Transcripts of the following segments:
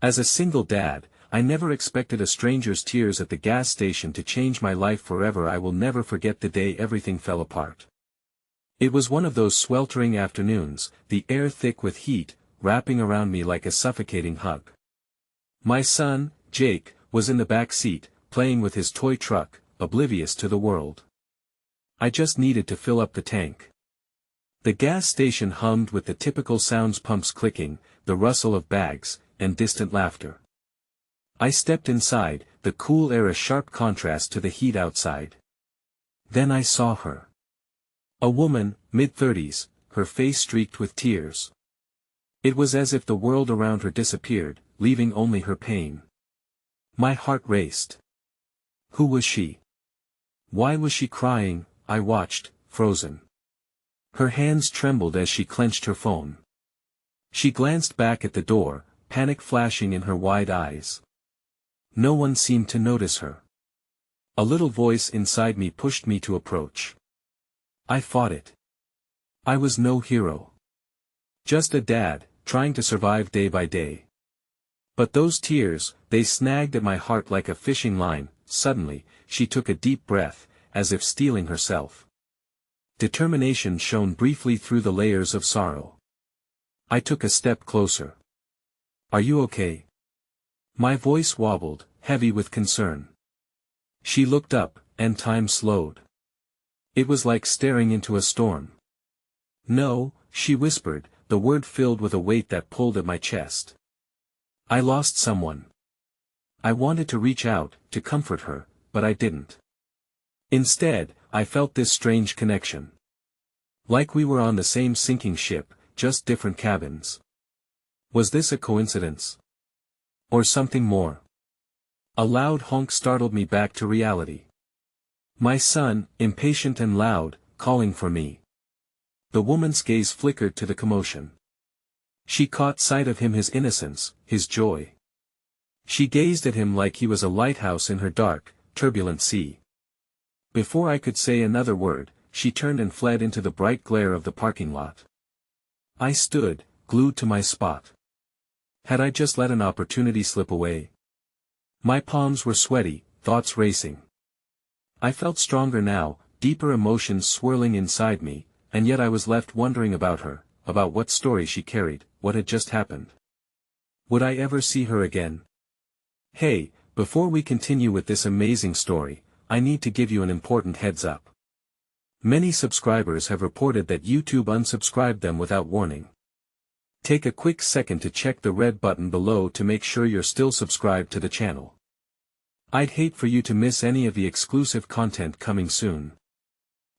As a single dad, I never expected a stranger's tears at the gas station to change my life forever. I will never forget the day everything fell apart. It was one of those sweltering afternoons, the air thick with heat, wrapping around me like a suffocating hug. My son, Jake, was in the back seat, playing with his toy truck, oblivious to the world. I just needed to fill up the tank. The gas station hummed with the typical sounds: pumps clicking, the rustle of bags, and distant laughter. I stepped inside, the cool air a sharp contrast to the heat outside. Then I saw her. A woman, mid-30s, her face streaked with tears. It was as if the world around her disappeared, leaving only her pain. My heart raced. Who was she? Why was she crying? I watched, frozen. Her hands trembled as she clenched her phone. She glanced back at the door, panic flashing in her wide eyes. No one seemed to notice her. A little voice inside me pushed me to approach. I fought it. I was no hero. Just a dad, trying to survive day by day. But those tears, they snagged at my heart like a fishing line. Suddenly, she took a deep breath, as if steeling herself. Determination shone briefly through the layers of sorrow. I took a step closer. Are you okay? My voice wobbled, heavy with concern. She looked up, and time slowed. It was like staring into a storm. No, she whispered, the word filled with a weight that pulled at my chest. I lost someone. I wanted to reach out, to comfort her, but I didn't. Instead, I felt this strange connection. Like we were on the same sinking ship, just different cabins. Was this a coincidence? Or something more? A loud honk startled me back to reality. My son, impatient and loud, calling for me. The woman's gaze flickered to the commotion. She caught sight of him, his innocence, his joy. She gazed at him like he was a lighthouse in her dark, turbulent sea. Before I could say another word, she turned and fled into the bright glare of the parking lot. I stood, glued to my spot. Had I just let an opportunity slip away? My palms were sweaty, thoughts racing. I felt stronger now, deeper emotions swirling inside me, and yet I was left wondering about her, about what story she carried, what had just happened. Would I ever see her again? Hey, before we continue with this amazing story, I need to give you an important heads up. Many subscribers have reported that YouTube unsubscribed them without warning. Take a quick second to check the red button below to make sure you're still subscribed to the channel. I'd hate for you to miss any of the exclusive content coming soon.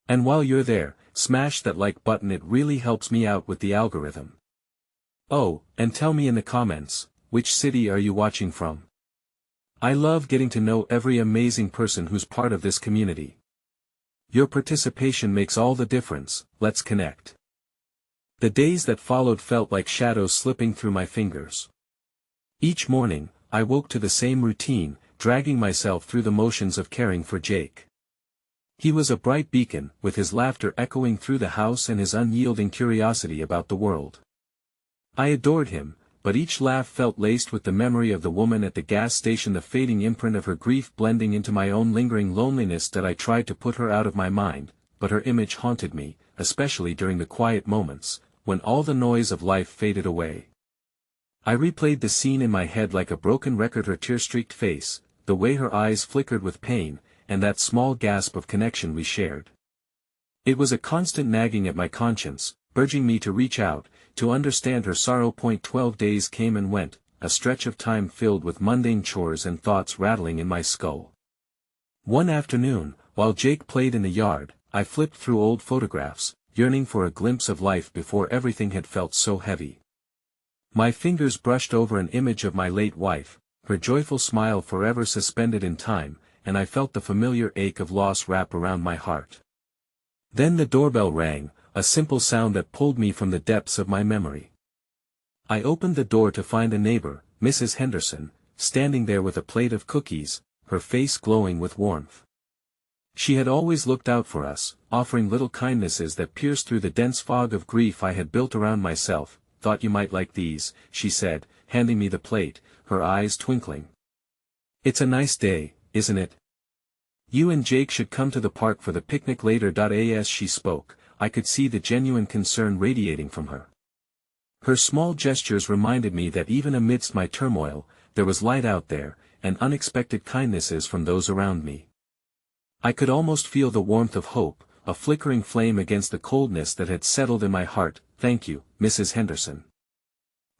And while you're there, smash that like button, it really helps me out with the algorithm. Oh, and tell me in the comments, which city are you watching from? I love getting to know every amazing person who's part of this community. Your participation makes all the difference. Let's connect. The days that followed felt like shadows slipping through my fingers. Each morning, I woke to the same routine, dragging myself through the motions of caring for Jake. He was a bright beacon, with his laughter echoing through the house and his unyielding curiosity about the world. I adored him, but each laugh felt laced with the memory of the woman at the gas station, the fading imprint of her grief blending into my own lingering loneliness that I tried to put her out of my mind, but her image haunted me, especially during the quiet moments, when all the noise of life faded away. I replayed the scene in my head like a broken record, her tear-streaked face, the way her eyes flickered with pain, and that small gasp of connection we shared. It was a constant nagging at my conscience, urging me to reach out, to understand her sorrow. 12 days came and went, a stretch of time filled with mundane chores and thoughts rattling in my skull. One afternoon, while Jake played in the yard, I flipped through old photographs, yearning for a glimpse of life before everything had felt so heavy. My fingers brushed over an image of my late wife, her joyful smile forever suspended in time, and I felt the familiar ache of loss wrap around my heart. Then the doorbell rang, a simple sound that pulled me from the depths of my memory. I opened the door to find a neighbor, Mrs. Henderson, standing there with a plate of cookies, her face glowing with warmth. She had always looked out for us, offering little kindnesses that pierced through the dense fog of grief I had built around myself. "Thought you might like these," she said, handing me the plate, her eyes twinkling. "It's a nice day, isn't it? You and Jake should come to the park for the picnic later." As she spoke, I could see the genuine concern radiating from her. Her small gestures reminded me that even amidst my turmoil, there was light out there, and unexpected kindnesses from those around me. I could almost feel the warmth of hope, a flickering flame against the coldness that had settled in my heart. "Thank you, Mrs. Henderson."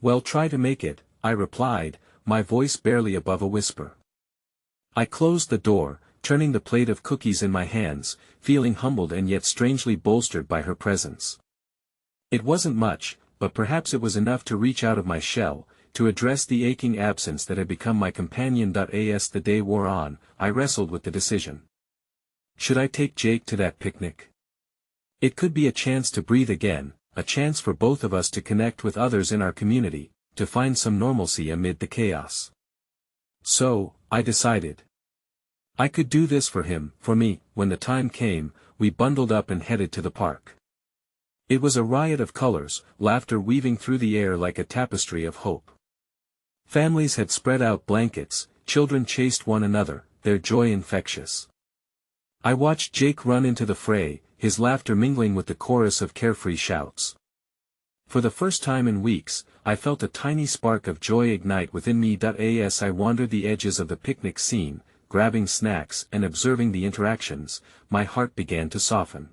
"Well, try to make it," I replied, my voice barely above a whisper. I closed the door, turning the plate of cookies in my hands, feeling humbled and yet strangely bolstered by her presence. It wasn't much, but perhaps it was enough to reach out of my shell, to address the aching absence that had become my companion. As the day wore on, I wrestled with the decision. Should I take Jake to that picnic? It could be a chance to breathe again, a chance for both of us to connect with others in our community, to find some normalcy amid the chaos. So, I decided. I could do this for him, for me. When the time came, we bundled up and headed to the park. It was a riot of colors, laughter weaving through the air like a tapestry of hope. Families had spread out blankets, children chased one another, their joy infectious. I watched Jake run into the fray, his laughter mingling with the chorus of carefree shouts. For the first time in weeks, I felt a tiny spark of joy ignite within me. As I wandered the edges of the picnic scene, grabbing snacks and observing the interactions, my heart began to soften.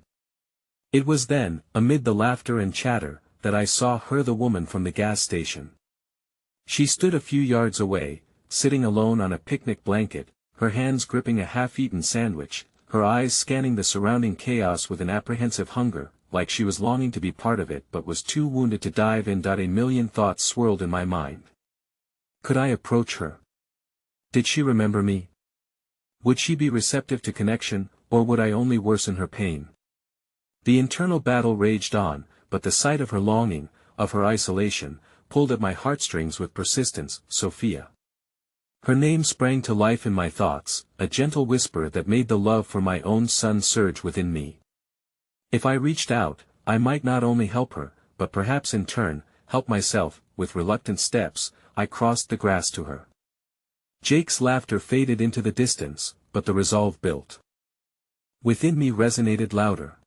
It was then, amid the laughter and chatter, that I saw her, the woman from the gas station. She stood a few yards away, sitting alone on a picnic blanket, her hands gripping a half-eaten sandwich, her eyes scanning the surrounding chaos with an apprehensive hunger, like she was longing to be part of it but was too wounded to dive in. A million thoughts swirled in my mind. Could I approach her? Did she remember me? Would she be receptive to connection, or would I only worsen her pain? The internal battle raged on, but the sight of her longing, of her isolation, pulled at my heartstrings with persistence. "Sophia." Her name sprang to life in my thoughts, a gentle whisper that made the love for my own son surge within me. If I reached out, I might not only help her, but perhaps in turn, help myself. With reluctant steps, I crossed the grass to her. Jake's laughter faded into the distance, but the resolve built within me resonated louder.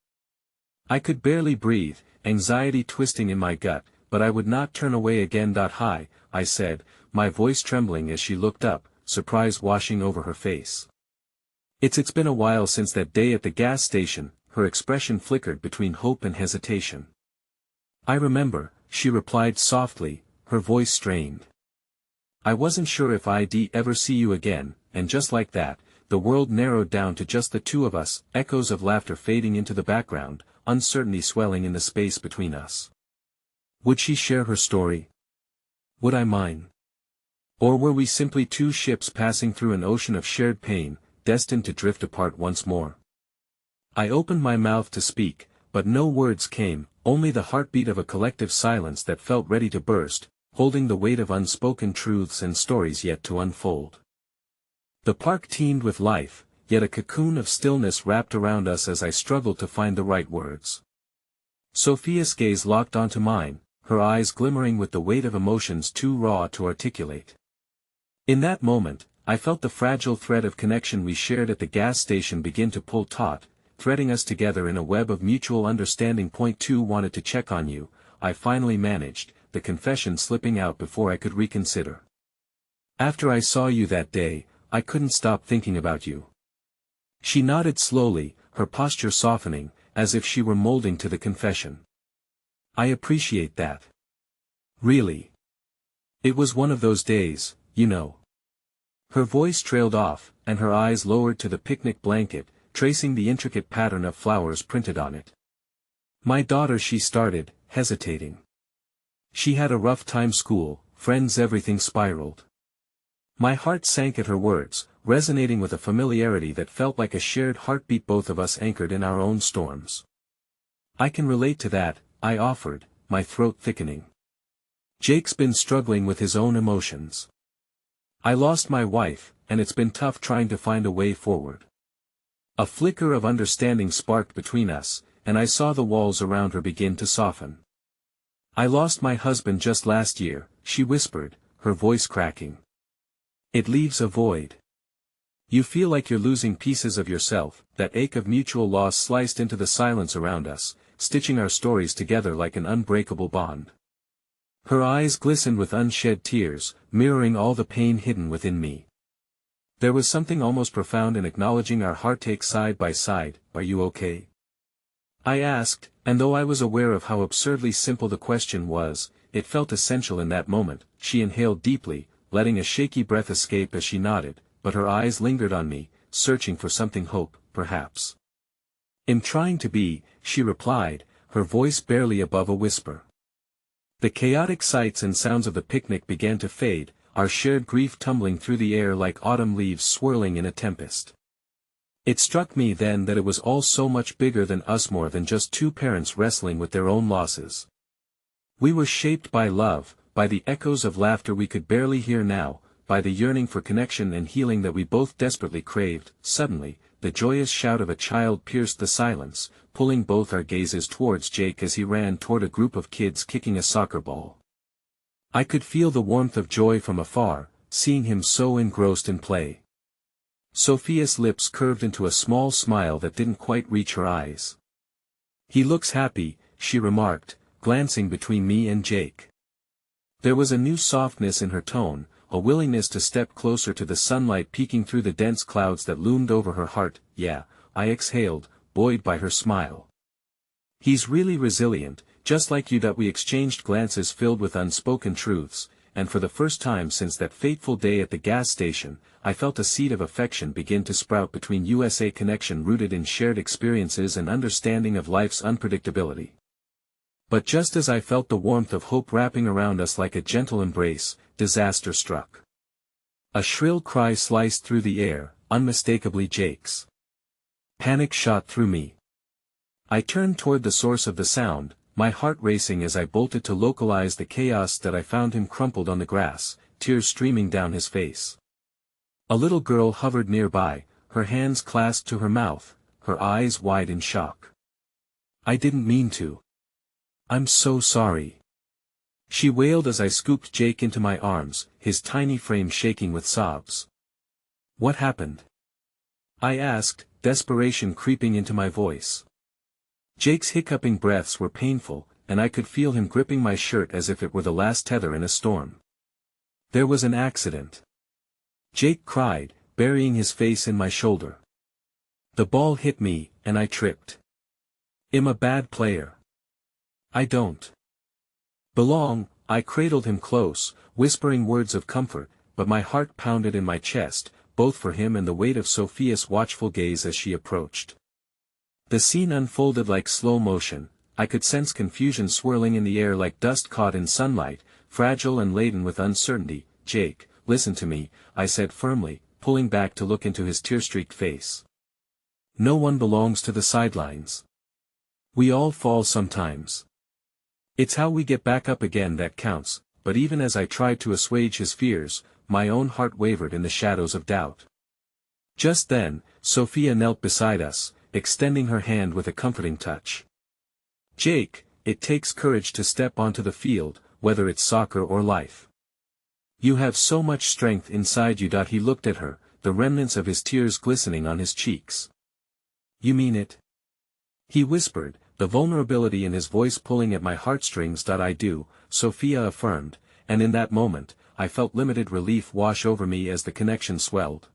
I could barely breathe, anxiety twisting in my gut, but I would not turn away again. "Hi," I said, my voice trembling as she looked up, surprise washing over her face. It's been a while since that day at the gas station." Her expression flickered between hope and hesitation. "I remember," she replied softly, her voice strained. "I wasn't sure if I'd ever see you again," and just like that, the world narrowed down to just the two of us, echoes of laughter fading into the background, uncertainty swelling in the space between us. Would she share her story? Would I mine? Or were we simply two ships passing through an ocean of shared pain, destined to drift apart once more? I opened my mouth to speak, but no words came, only the heartbeat of a collective silence that felt ready to burst, holding the weight of unspoken truths and stories yet to unfold. The park teemed with life, yet a cocoon of stillness wrapped around us as I struggled to find the right words. Sophia's gaze locked onto mine, her eyes glimmering with the weight of emotions too raw to articulate. In that moment, I felt the fragile thread of connection we shared at the gas station begin to pull taut, threading us together in a web of mutual understanding. Point 2 Wanted to check on you, I finally managed, the confession slipping out before I could reconsider. After I saw you that day, I couldn't stop thinking about you. She nodded slowly, her posture softening, as if she were molding to the confession. I appreciate that. Really. It was one of those days, you know. Her voice trailed off, and her eyes lowered to the picnic blanket, tracing the intricate pattern of flowers printed on it. My daughter, she started, hesitating. She had a rough time, school, friends, everything spiraled. My heart sank at her words, resonating with a familiarity that felt like a shared heartbeat, both of us anchored in our own storms. I can relate to that, I offered, my throat thickening. Jake's been struggling with his own emotions. I lost my wife, and it's been tough trying to find a way forward. A flicker of understanding sparked between us, and I saw the walls around her begin to soften. I lost my husband just last year, she whispered, her voice cracking. It leaves a void. You feel like you're losing pieces of yourself, that ache of mutual loss sliced into the silence around us, stitching our stories together like an unbreakable bond. Her eyes glistened with unshed tears, mirroring all the pain hidden within me. There was something almost profound in acknowledging our heartache side by side. "Are you okay?" I asked, and though I was aware of how absurdly simple the question was, it felt essential in that moment. She inhaled deeply, letting a shaky breath escape as she nodded, but her eyes lingered on me, searching for something. "Hope, perhaps." "I'm trying to be," she replied, her voice barely above a whisper. The chaotic sights and sounds of the picnic began to fade, our shared grief tumbling through the air like autumn leaves swirling in a tempest. It struck me then that it was all so much bigger than us, more than just two parents wrestling with their own losses. We were shaped by love, by the echoes of laughter we could barely hear now, by the yearning for connection and healing that we both desperately craved. Suddenly, the joyous shout of a child pierced the silence, pulling both our gazes towards Jake as he ran toward a group of kids kicking a soccer ball. I could feel the warmth of joy from afar, seeing him so engrossed in play. Sophia's lips curved into a small smile that didn't quite reach her eyes. "He looks happy," she remarked, glancing between me and Jake. There was a new softness in her tone, a willingness to step closer to the sunlight peeking through the dense clouds that loomed over her heart. "Yeah," I exhaled, buoyed by her smile. "He's really resilient, just like you." We exchanged glances filled with unspoken truths, and for the first time since that fateful day at the gas station, I felt a seed of affection begin to sprout between us, a connection rooted in shared experiences and understanding of life's unpredictability. But just as I felt the warmth of hope wrapping around us like a gentle embrace, disaster struck. A shrill cry sliced through the air, unmistakably Jake's. Panic shot through me. I turned toward the source of the sound, my heart racing as I bolted to localize the chaos that I found him crumpled on the grass, tears streaming down his face. A little girl hovered nearby, her hands clasped to her mouth, her eyes wide in shock. "I didn't mean to. I'm so sorry," she wailed as I scooped Jake into my arms, his tiny frame shaking with sobs. "What happened?" I asked, desperation creeping into my voice. Jake's hiccuping breaths were painful, and I could feel him gripping my shirt as if it were the last tether in a storm. "There was an accident," Jake cried, burying his face in my shoulder. "The ball hit me, and I tripped. I'm a bad player. I don't belong." I cradled him close, whispering words of comfort, but my heart pounded in my chest, both for him and the weight of Sophia's watchful gaze as she approached. The scene unfolded like slow motion. I could sense confusion swirling in the air like dust caught in sunlight, fragile and laden with uncertainty. "Jake, listen to me," I said firmly, pulling back to look into his tear-streaked face. "No one belongs to the sidelines. We all fall sometimes. It's how we get back up again that counts." But even as I tried to assuage his fears, my own heart wavered in the shadows of doubt. Just then, Sophia knelt beside us, extending her hand with a comforting touch. "Jake, it takes courage to step onto the field, whether it's soccer or life. You have so much strength inside you." He looked at her, the remnants of his tears glistening on his cheeks. "You mean it?" he whispered, the vulnerability in his voice pulling at my heartstrings. "I do," Sophia affirmed, and in that moment, I felt limited relief wash over me as the connection swelled.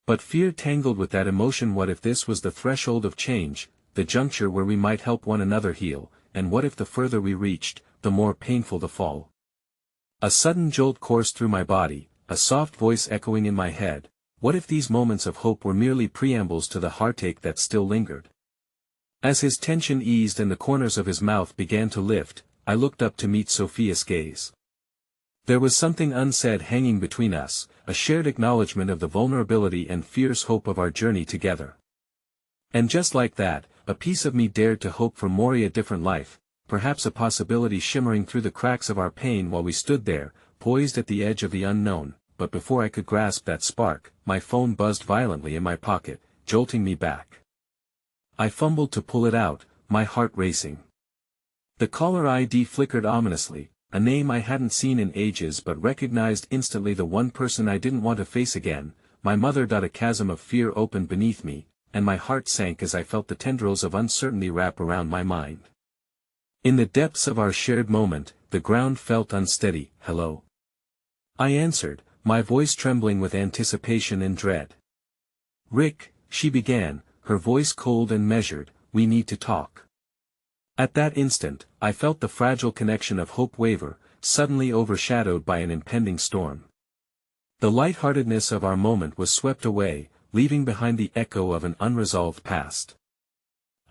But fear tangled with that emotion. What if this was the threshold of change, the juncture where we might help one another heal, and what if the further we reached, the more painful the fall? A sudden jolt coursed through my body, a soft voice echoing in my head. What if these moments of hope were merely preambles to the heartache that still lingered? As his tension eased and the corners of his mouth began to lift, I looked up to meet Sophia's gaze. There was something unsaid hanging between us, a shared acknowledgement of the vulnerability and fierce hope of our journey together. And just like that, a piece of me dared to hope for a different life, perhaps a possibility shimmering through the cracks of our pain while we stood there, poised at the edge of the unknown. But before I could grasp that spark, my phone buzzed violently in my pocket, jolting me back. I fumbled to pull it out, my heart racing. The caller ID flickered ominously, a name I hadn't seen in ages but recognized instantly, the one person I didn't want to face again, my mother. A chasm of fear opened beneath me, and my heart sank as I felt the tendrils of uncertainty wrap around my mind. In the depths of our shared moment, the ground felt unsteady. "Hello?" I answered, my voice trembling with anticipation and dread. "Rick," she began, her voice cold and measured, "we need to talk." At that instant, I felt the fragile connection of hope waver, suddenly overshadowed by an impending storm. The lightheartedness of our moment was swept away, leaving behind the echo of an unresolved past.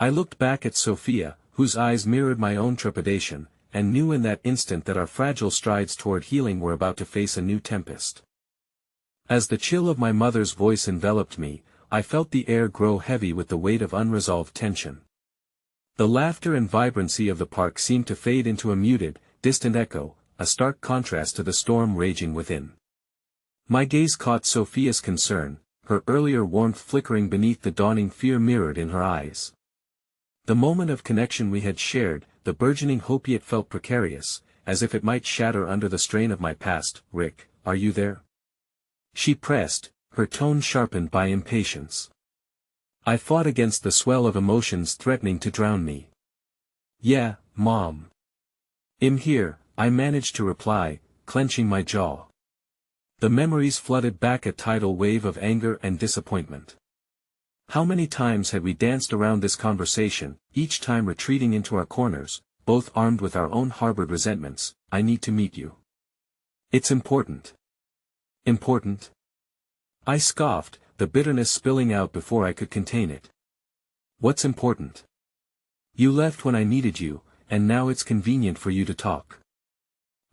I looked back at Sophia, whose eyes mirrored my own trepidation, and knew in that instant that our fragile strides toward healing were about to face a new tempest. As the chill of my mother's voice enveloped me, I felt the air grow heavy with the weight of unresolved tension. The laughter and vibrancy of the park seemed to fade into a muted, distant echo, a stark contrast to the storm raging within. My gaze caught Sophia's concern, her earlier warmth flickering beneath the dawning fear mirrored in her eyes. The moment of connection we had shared, the burgeoning hope, yet felt precarious, as if it might shatter under the strain of my past. "Rick, are you there?" she pressed, her tone sharpened by impatience. I fought against the swell of emotions threatening to drown me. "Yeah, Mom. I'm here," I managed to reply, clenching my jaw. The memories flooded back, a tidal wave of anger and disappointment. How many times had we danced around this conversation, each time retreating into our corners, both armed with our own harbored resentments. "I need to meet you. It's important." "Important?" I scoffed, the bitterness spilling out before I could contain it. "What's important?" "You left when I needed you, and now it's convenient for you to talk.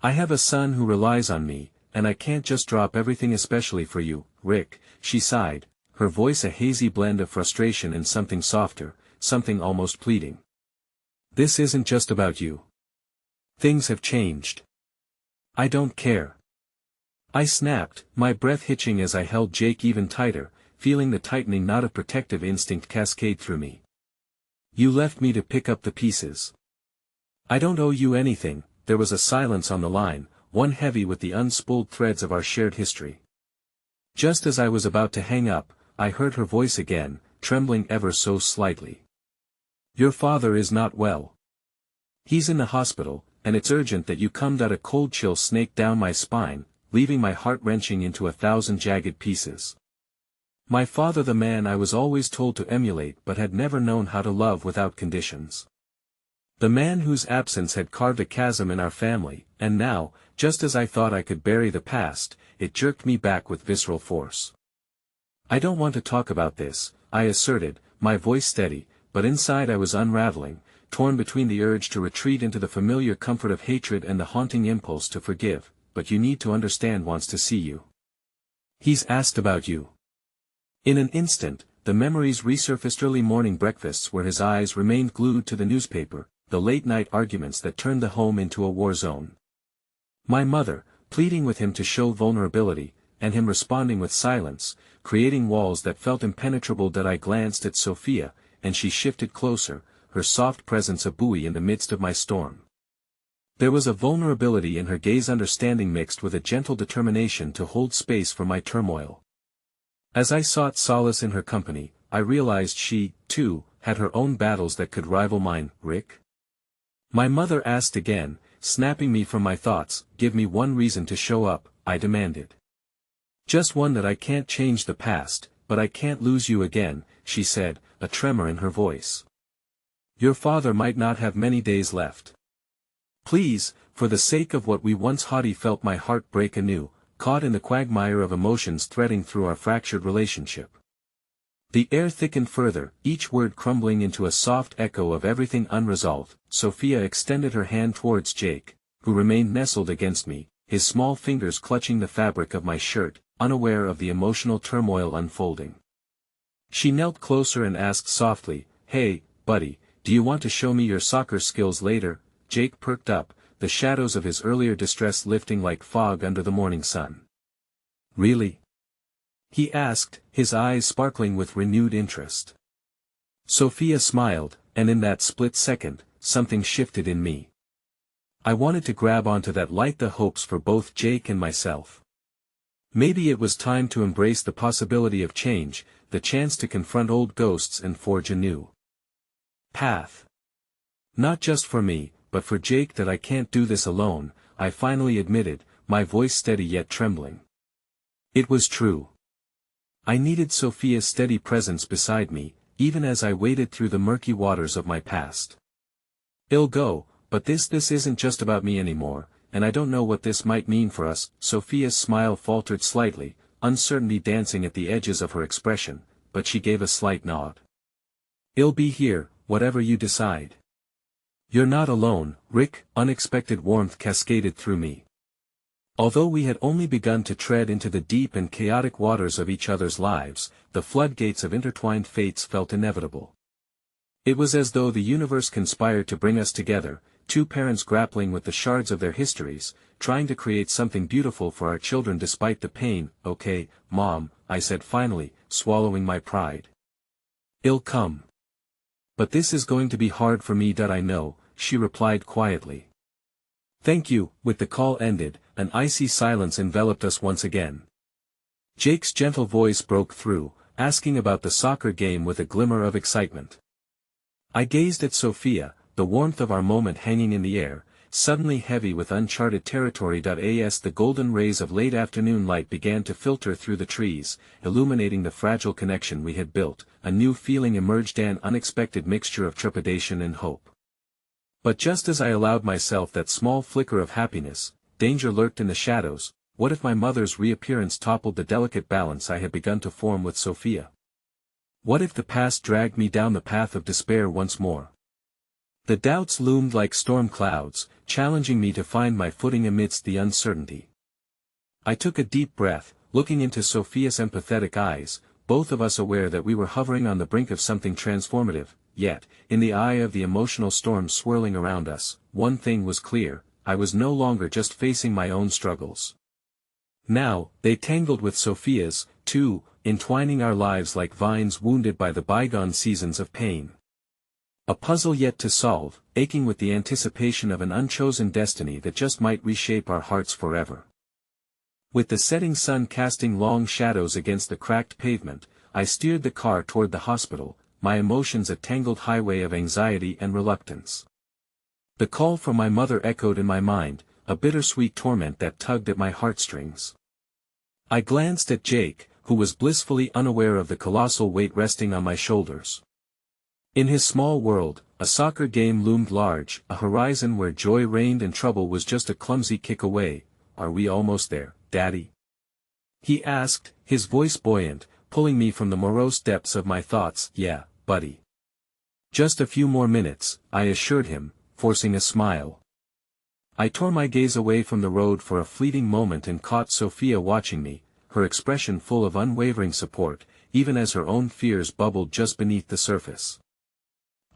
I have a son who relies on me, and I can't just drop everything, especially for you, Rick," she sighed, her voice a hazy blend of frustration and something softer, something almost pleading. "This isn't just about you. Things have changed." "I don't care." I snapped, my breath hitching as I held Jake even tighter, feeling the tightening knot of protective instinct cascade through me. "You left me to pick up the pieces. I don't owe you anything." There was a silence on the line, one heavy with the unspooled threads of our shared history. Just as I was about to hang up, I heard her voice again, trembling ever so slightly. "Your father is not well. He's in the hospital, and it's urgent that you come." A cold chill snaked down my spine, leaving my heart wrenching into 1,000 jagged pieces. My father, the man I was always told to emulate but had never known how to love without conditions. The man whose absence had carved a chasm in our family, and now, just as I thought I could bury the past, it jerked me back with visceral force. "I don't want to talk about this," I asserted, my voice steady, but inside I was unraveling, torn between the urge to retreat into the familiar comfort of hatred and the haunting impulse to forgive. "But you need to understand, wants to see you. He's asked about you." In an instant, the memories resurfaced: early morning breakfasts where his eyes remained glued to the newspaper, the late-night arguments that turned the home into a war zone. My mother, pleading with him to show vulnerability, and him responding with silence, creating walls that felt impenetrable. I glanced at Sophia, and she shifted closer, her soft presence a buoy in the midst of my storm. There was a vulnerability in her gaze, understanding mixed with a gentle determination to hold space for my turmoil. As I sought solace in her company, I realized she, too, had her own battles that could rival mine. "Rick?" my mother asked again, snapping me from my thoughts. "Give me one reason to show up," I demanded. "Just one. That I can't change the past, but I can't lose you again," she said, a tremor in her voice. "Your father might not have many days left. Please, for the sake of what we once haughty." Felt my heart break anew, caught in the quagmire of emotions threading through our fractured relationship. The air thickened further, each word crumbling into a soft echo of everything unresolved. Sophia extended her hand towards Jake, who remained nestled against me, his small fingers clutching the fabric of my shirt, unaware of the emotional turmoil unfolding. She knelt closer and asked softly, "Hey, buddy, do you want to show me your soccer skills later?" Jake perked up, the shadows of his earlier distress lifting like fog under the morning sun. "Really?" he asked, his eyes sparkling with renewed interest. Sophia smiled, and in that split second, something shifted in me. I wanted to grab onto that, light the hopes for both Jake and myself. Maybe it was time to embrace the possibility of change, the chance to confront old ghosts and forge a new path. Not just for me, but for Jake. That I can't do this alone, I finally admitted, my voice steady yet trembling. It was true. I needed Sophia's steady presence beside me, even as I waded through the murky waters of my past. I'll go, but this isn't just about me anymore, and I don't know what this might mean for us. Sophia's smile faltered slightly, uncertainty dancing at the edges of her expression, but she gave a slight nod. I'll be here, whatever you decide. You're not alone, Rick. Unexpected warmth cascaded through me. Although we had only begun to tread into the deep and chaotic waters of each other's lives, the floodgates of intertwined fates felt inevitable. It was as though the universe conspired to bring us together, two parents grappling with the shards of their histories, trying to create something beautiful for our children despite the pain. Okay, Mom, I said finally, swallowing my pride. I'll come. But this is going to be hard for me. I know, she replied quietly. Thank you. With the call ended, an icy silence enveloped us once again. Jake's gentle voice broke through, asking about the soccer game with a glimmer of excitement. I gazed at Sophia, the warmth of our moment hanging in the air, suddenly heavy with uncharted territory. As the golden rays of late afternoon light began to filter through the trees, illuminating the fragile connection we had built, a new feeling emerged, an unexpected mixture of trepidation and hope. But just as I allowed myself that small flicker of happiness, danger lurked in the shadows. What if my mother's reappearance toppled the delicate balance I had begun to form with Sophia? What if the past dragged me down the path of despair once more? The doubts loomed like storm clouds, challenging me to find my footing amidst the uncertainty. I took a deep breath, looking into Sophia's empathetic eyes, both of us aware that we were hovering on the brink of something transformative. Yet, in the eye of the emotional storm swirling around us, one thing was clear: I was no longer just facing my own struggles. Now, they tangled with Sophia's, too, entwining our lives like vines wounded by the bygone seasons of pain. A puzzle yet to solve, aching with the anticipation of an unchosen destiny that just might reshape our hearts forever. With the setting sun casting long shadows against the cracked pavement, I steered the car toward the hospital, my emotions a tangled highway of anxiety and reluctance. The call from my mother echoed in my mind, a bittersweet torment that tugged at my heartstrings. I glanced at Jake, who was blissfully unaware of the colossal weight resting on my shoulders. In his small world, a soccer game loomed large, a horizon where joy reigned and trouble was just a clumsy kick away. Are we almost there, Daddy? He asked, his voice buoyant, pulling me from the morose depths of my thoughts. Yeah, buddy. Just a few more minutes, I assured him, forcing a smile. I tore my gaze away from the road for a fleeting moment and caught Sophia watching me, her expression full of unwavering support, even as her own fears bubbled just beneath the surface.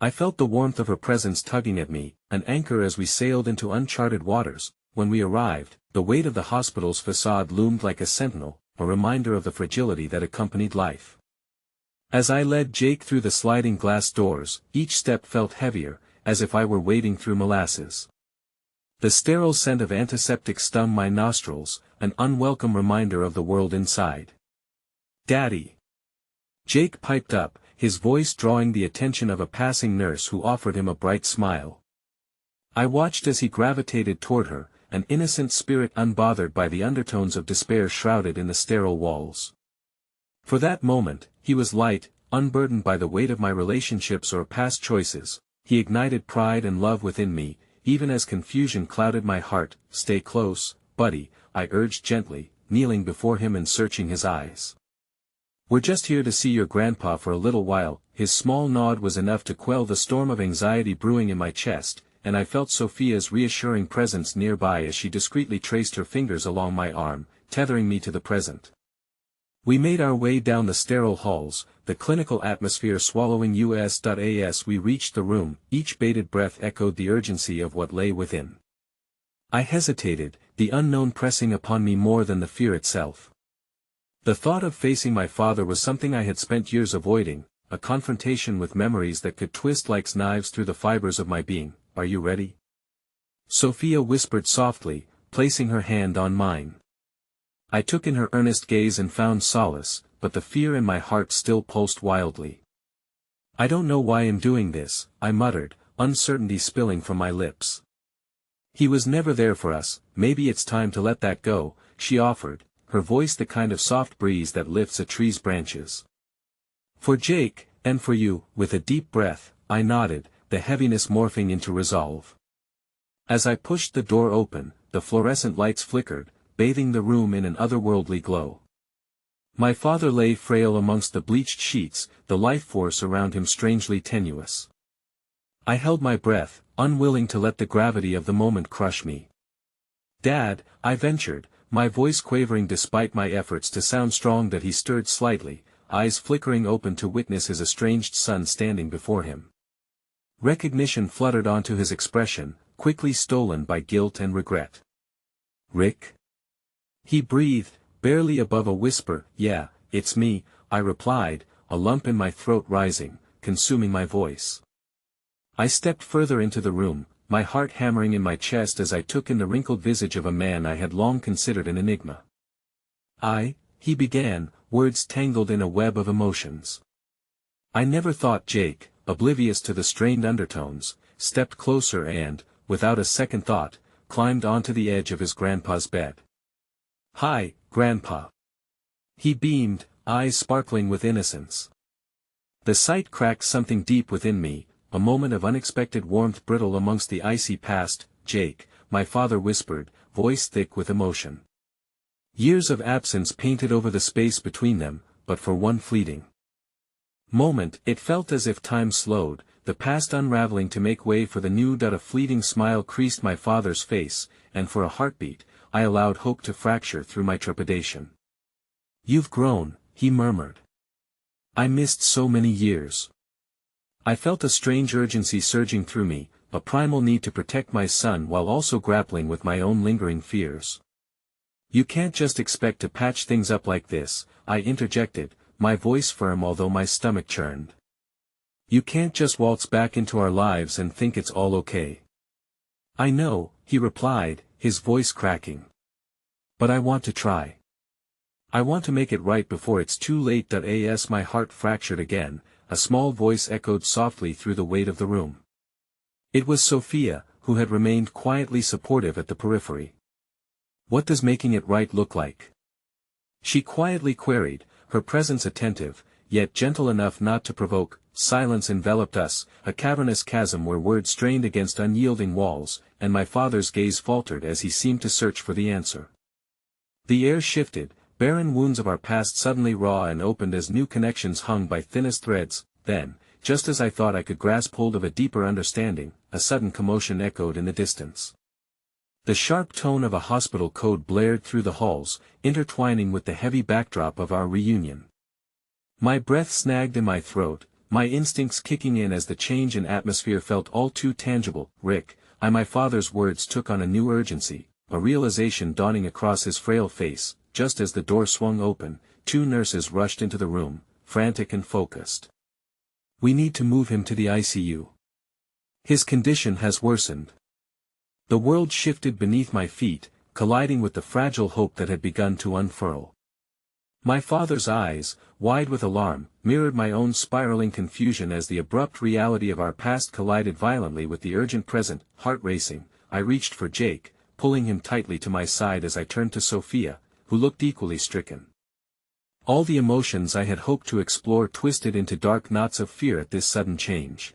I felt the warmth of her presence tugging at me, an anchor as we sailed into uncharted waters. When we arrived, the weight of the hospital's facade loomed like a sentinel, a reminder of the fragility that accompanied life. As I led Jake through the sliding glass doors, each step felt heavier, as if I were wading through molasses. The sterile scent of antiseptic stung my nostrils, an unwelcome reminder of the world inside. Daddy! Jake piped up, his voice drawing the attention of a passing nurse who offered him a bright smile. I watched as he gravitated toward her, an innocent spirit unbothered by the undertones of despair shrouded in the sterile walls. For that moment, he was light, unburdened by the weight of my relationships or past choices. He ignited pride and love within me, even as confusion clouded my heart. Stay close, buddy, I urged gently, kneeling before him and searching his eyes. We're just here to see your grandpa for a little while. His small nod was enough to quell the storm of anxiety brewing in my chest, and I felt Sophia's reassuring presence nearby as she discreetly traced her fingers along my arm, tethering me to the present. We made our way down the sterile halls, the clinical atmosphere swallowing us. As we reached the room, each bated breath echoed the urgency of what lay within. I hesitated, the unknown pressing upon me more than the fear itself. The thought of facing my father was something I had spent years avoiding, a confrontation with memories that could twist like knives through the fibers of my being. Are you ready? Sophia whispered softly, placing her hand on mine. I took in her earnest gaze and found solace, but the fear in my heart still pulsed wildly. I don't know why I'm doing this, I muttered, uncertainty spilling from my lips. He was never there for us, maybe it's time to let that go, she offered, her voice the kind of soft breeze that lifts a tree's branches. For Jake, and for you, with a deep breath, I nodded, the heaviness morphing into resolve. As I pushed the door open, the fluorescent lights flickered, bathing the room in an otherworldly glow. My father lay frail amongst the bleached sheets, the life force around him strangely tenuous. I held my breath, unwilling to let the gravity of the moment crush me. "Dad," I ventured, my voice quavering despite my efforts to sound strong. That he stirred slightly, eyes flickering open to witness his estranged son standing before him. Recognition fluttered onto his expression, quickly stolen by guilt and regret. "Rick?" he breathed, barely above a whisper. "Yeah, it's me," I replied, a lump in my throat rising, consuming my voice. I stepped further into the room, my heart hammering in my chest as I took in the wrinkled visage of a man I had long considered an enigma. He began, words tangled in a web of emotions. "I never thought." Jake, oblivious to the strained undertones, stepped closer and, without a second thought, climbed onto the edge of his grandpa's bed. "Hi, Grandpa." He beamed, eyes sparkling with innocence. The sight cracked something deep within me, a moment of unexpected warmth brittle amongst the icy past. "Jake," my father whispered, voice thick with emotion. Years of absence painted over the space between them, but for one fleeting moment it felt as if time slowed, the past unraveling to make way for the new. A fleeting smile creased my father's face, and for a heartbeat, I allowed hope to fracture through my trepidation. "You've grown," he murmured. "I missed so many years." I felt a strange urgency surging through me, a primal need to protect my son while also grappling with my own lingering fears. "You can't just expect to patch things up like this," I interjected, my voice firm although my stomach churned. "You can't just waltz back into our lives and think it's all okay." "I know," he replied, his voice cracking. "But I want to try. I want to make it right before it's too late." As my heart fractured again, a small voice echoed softly through the weight of the room. It was Sophia, who had remained quietly supportive at the periphery. "What does making it right look like?" she quietly queried, her presence attentive, yet gentle enough not to provoke. Silence enveloped us, a cavernous chasm where words strained against unyielding walls, and my father's gaze faltered as he seemed to search for the answer. The air shifted, barren wounds of our past suddenly raw and opened as new connections hung by thinnest threads. Then, just as I thought I could grasp hold of a deeper understanding, a sudden commotion echoed in the distance. The sharp tone of a hospital code blared through the halls, intertwining with the heavy backdrop of our reunion. My breath snagged in my throat, my instincts kicking in as the change in atmosphere felt all too tangible. "Rick," my father's words took on a new urgency, a realization dawning across his frail face. Just as the door swung open, 2 nurses rushed into the room, frantic and focused. "We need to move him to the ICU. His condition has worsened." The world shifted beneath my feet, colliding with the fragile hope that had begun to unfurl. My father's eyes, wide with alarm, mirrored my own spiraling confusion as the abrupt reality of our past collided violently with the urgent present. Heart racing, I reached for Jake, pulling him tightly to my side as I turned to Sophia, who looked equally stricken. All the emotions I had hoped to explore twisted into dark knots of fear at this sudden change.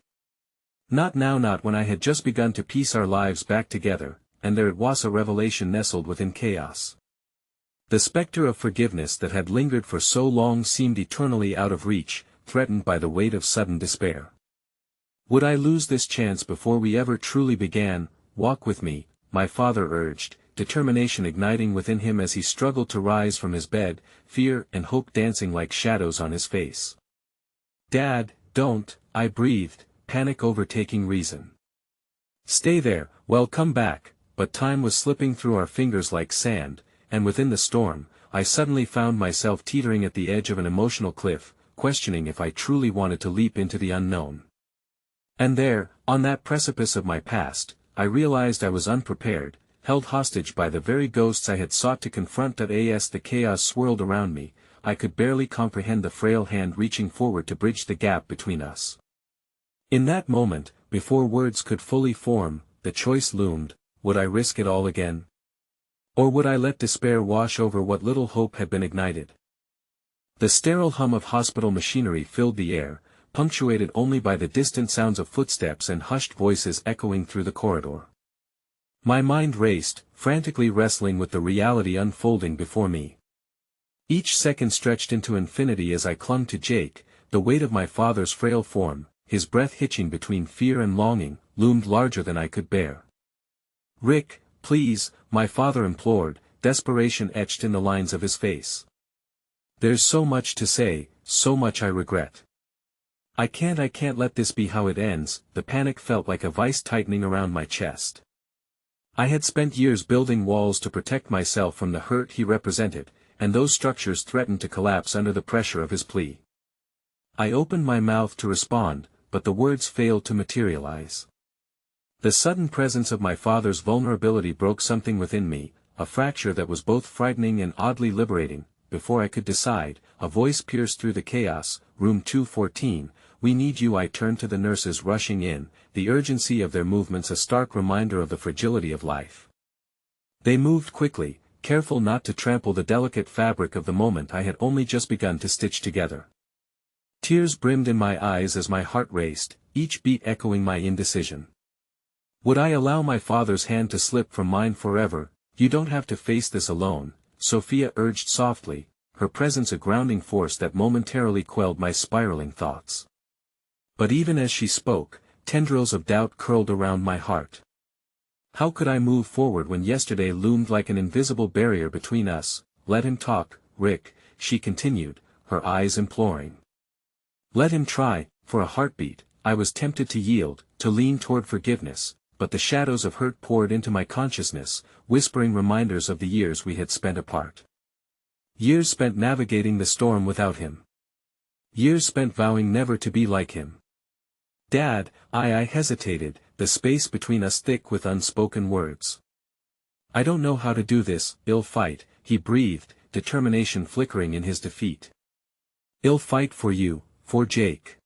Not now, not when I had just begun to piece our lives back together, and there it was, a revelation nestled within chaos. The specter of forgiveness that had lingered for so long seemed eternally out of reach, threatened by the weight of sudden despair. Would I lose this chance before we ever truly began? "Walk with me," my father urged, determination igniting within him as he struggled to rise from his bed, fear and hope dancing like shadows on his face. "Dad, don't," I breathed, panic overtaking reason. "Stay there." "Well, come back," but time was slipping through our fingers like sand, and within the storm, I suddenly found myself teetering at the edge of an emotional cliff, questioning if I truly wanted to leap into the unknown. And there, on that precipice of my past, I realized I was unprepared, held hostage by the very ghosts I had sought to confront. As the chaos swirled around me, I could barely comprehend the frail hand reaching forward to bridge the gap between us. In that moment, before words could fully form, the choice loomed: would I risk it all again? Or would I let despair wash over what little hope had been ignited? The sterile hum of hospital machinery filled the air, punctuated only by the distant sounds of footsteps and hushed voices echoing through the corridor. My mind raced, frantically wrestling with the reality unfolding before me. Each second stretched into infinity as I clung to Jake. The weight of my father's frail form, his breath hitching between fear and longing, loomed larger than I could bear. "Rick, please," my father implored, desperation etched in the lines of his face. "There's so much to say, so much I regret. I can't let this be how it ends." The panic felt like a vice tightening around my chest. I had spent years building walls to protect myself from the hurt he represented, and those structures threatened to collapse under the pressure of his plea. I opened my mouth to respond, but the words failed to materialize. The sudden presence of my father's vulnerability broke something within me, a fracture that was both frightening and oddly liberating. Before I could decide, a voice pierced through the chaos. "Room 214, we need you." I turned to the nurses rushing in, the urgency of their movements a stark reminder of the fragility of life. They moved quickly, careful not to trample the delicate fabric of the moment I had only just begun to stitch together. Tears brimmed in my eyes as my heart raced, each beat echoing my indecision. Would I allow my father's hand to slip from mine forever? "You don't have to face this alone," Sophia urged softly, her presence a grounding force that momentarily quelled my spiraling thoughts. But even as she spoke, tendrils of doubt curled around my heart. How could I move forward when yesterday loomed like an invisible barrier between us? "Let him talk, Rick," she continued, her eyes imploring. Let him try. For a heartbeat, I was tempted to yield, to lean toward forgiveness, but the shadows of hurt poured into my consciousness, whispering reminders of the years we had spent apart. Years spent navigating the storm without him. Years spent vowing never to be like him. "Dad," I hesitated, the space between us thick with unspoken words. "I don't know how to do this." "I'll fight," he breathed, determination flickering in his defeat. "I'll fight for you, for Jake.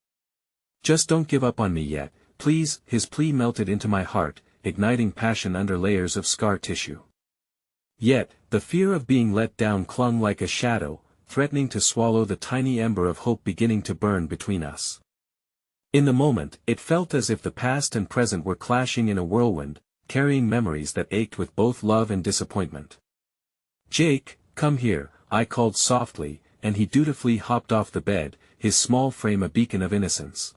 Just don't give up on me yet, please." His plea melted into my heart, igniting passion under layers of scar tissue. Yet, the fear of being let down clung like a shadow, threatening to swallow the tiny ember of hope beginning to burn between us. In the moment, it felt as if the past and present were clashing in a whirlwind, carrying memories that ached with both love and disappointment. "Jake, come here," I called softly, and he dutifully hopped off the bed, his small frame a beacon of innocence.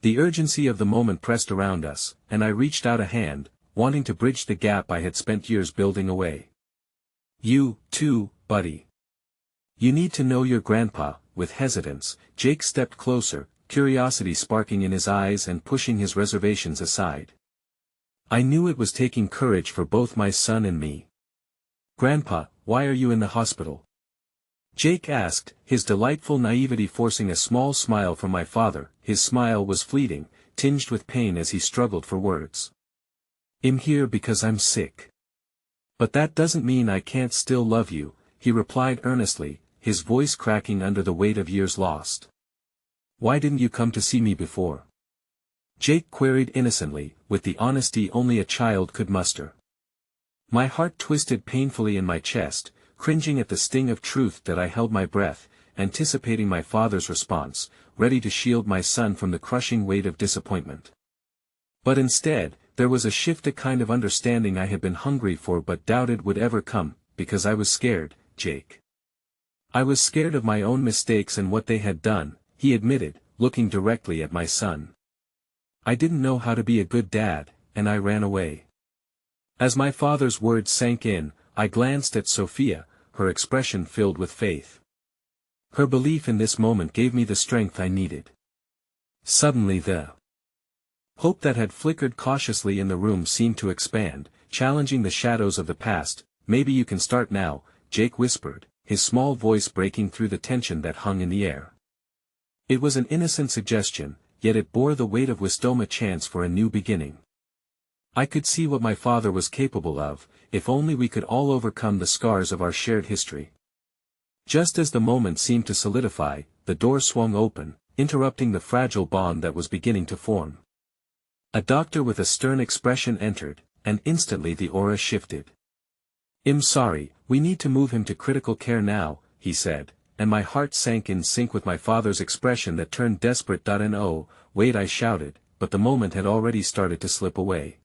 The urgency of the moment pressed around us, and I reached out a hand, wanting to bridge the gap I had spent years building away. "You, too, buddy. You need to know your grandpa." With hesitance, Jake stepped closer, curiosity sparking in his eyes and pushing his reservations aside. I knew it was taking courage for both my son and me. "Grandpa, why are you in the hospital?" Jake asked, his delightful naivety forcing a small smile from my father. His smile was fleeting, tinged with pain as he struggled for words. "I'm here because I'm sick. But that doesn't mean I can't still love you," he replied earnestly, his voice cracking under the weight of years lost. "Why didn't you come to see me before?" Jake queried innocently, with the honesty only a child could muster. My heart twisted painfully in my chest, cringing at the sting of truth that I held my breath, anticipating my father's response, ready to shield my son from the crushing weight of disappointment. But instead, there was a shift, a kind of understanding I had been hungry for but doubted would ever come, because I was scared, Jake. I was scared of my own mistakes and what they had done, he admitted, looking directly at my son. I didn't know how to be a good dad, and I ran away. As my father's words sank in, I glanced at Sophia, her expression filled with faith. Her belief in this moment gave me the strength I needed. Suddenly the hope that had flickered cautiously in the room seemed to expand, challenging the shadows of the past. "Maybe you can start now," Jake whispered, his small voice breaking through the tension that hung in the air. It was an innocent suggestion, yet it bore the weight of wisdom, a chance for a new beginning. I could see what my father was capable of, if only we could all overcome the scars of our shared history. Just as the moment seemed to solidify, the door swung open, interrupting the fragile bond that was beginning to form. A doctor with a stern expression entered, and instantly the aura shifted. "I'm sorry, we need to move him to critical care now," he said, and my heart sank in sync with my father's expression that turned desperate. "No, wait," I shouted, but the moment had already started to slip away.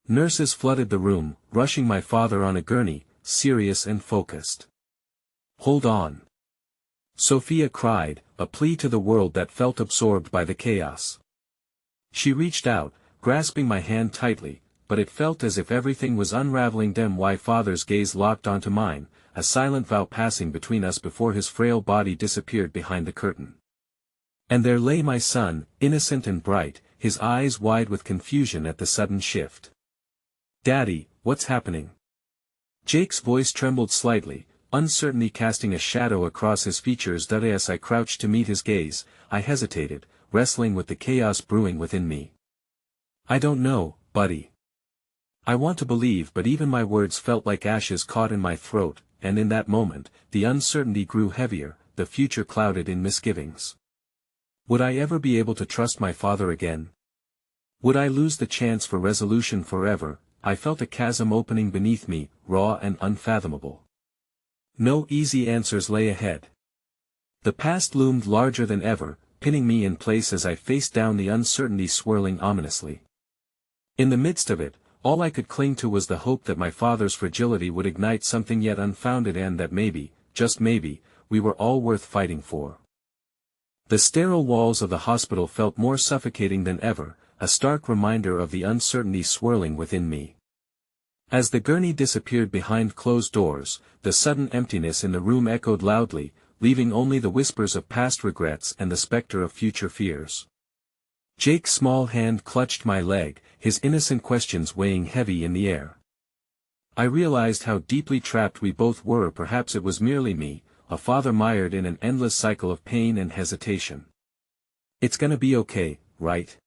Nurses flooded the room, rushing my father on a gurney, serious and focused. "Hold on!" Sophia cried, a plea to the world that felt absorbed by the chaos. She reached out, grasping my hand tightly, but it felt as if everything was unraveling. My father's gaze locked onto mine, a silent vow passing between us before his frail body disappeared behind the curtain. And there lay my son, innocent and bright, his eyes wide with confusion at the sudden shift. "Daddy, what's happening?" Jake's voice trembled slightly, uncertainty casting a shadow across his features. As I crouched to meet his gaze, I hesitated, wrestling with the chaos brewing within me. "I don't know, buddy. I want to believe, but even my words felt like ashes caught in my throat, and in that moment, the uncertainty grew heavier, the future clouded in misgivings. Would I ever be able to trust my father again? Would I lose the chance for resolution forever? I felt a chasm opening beneath me, raw and unfathomable. No easy answers lay ahead. The past loomed larger than ever, pinning me in place as I faced down the uncertainty swirling ominously. In the midst of it, all I could cling to was the hope that my father's fragility would ignite something yet unfounded and that maybe, just maybe, we were all worth fighting for. The sterile walls of the hospital felt more suffocating than ever, a stark reminder of the uncertainty swirling within me. As the gurney disappeared behind closed doors, the sudden emptiness in the room echoed loudly, leaving only the whispers of past regrets and the specter of future fears. Jake's small hand clutched my leg, his innocent questions weighing heavy in the air. I realized how deeply trapped we both were. Perhaps it was merely me, a father mired in an endless cycle of pain and hesitation. "It's gonna be okay, right?"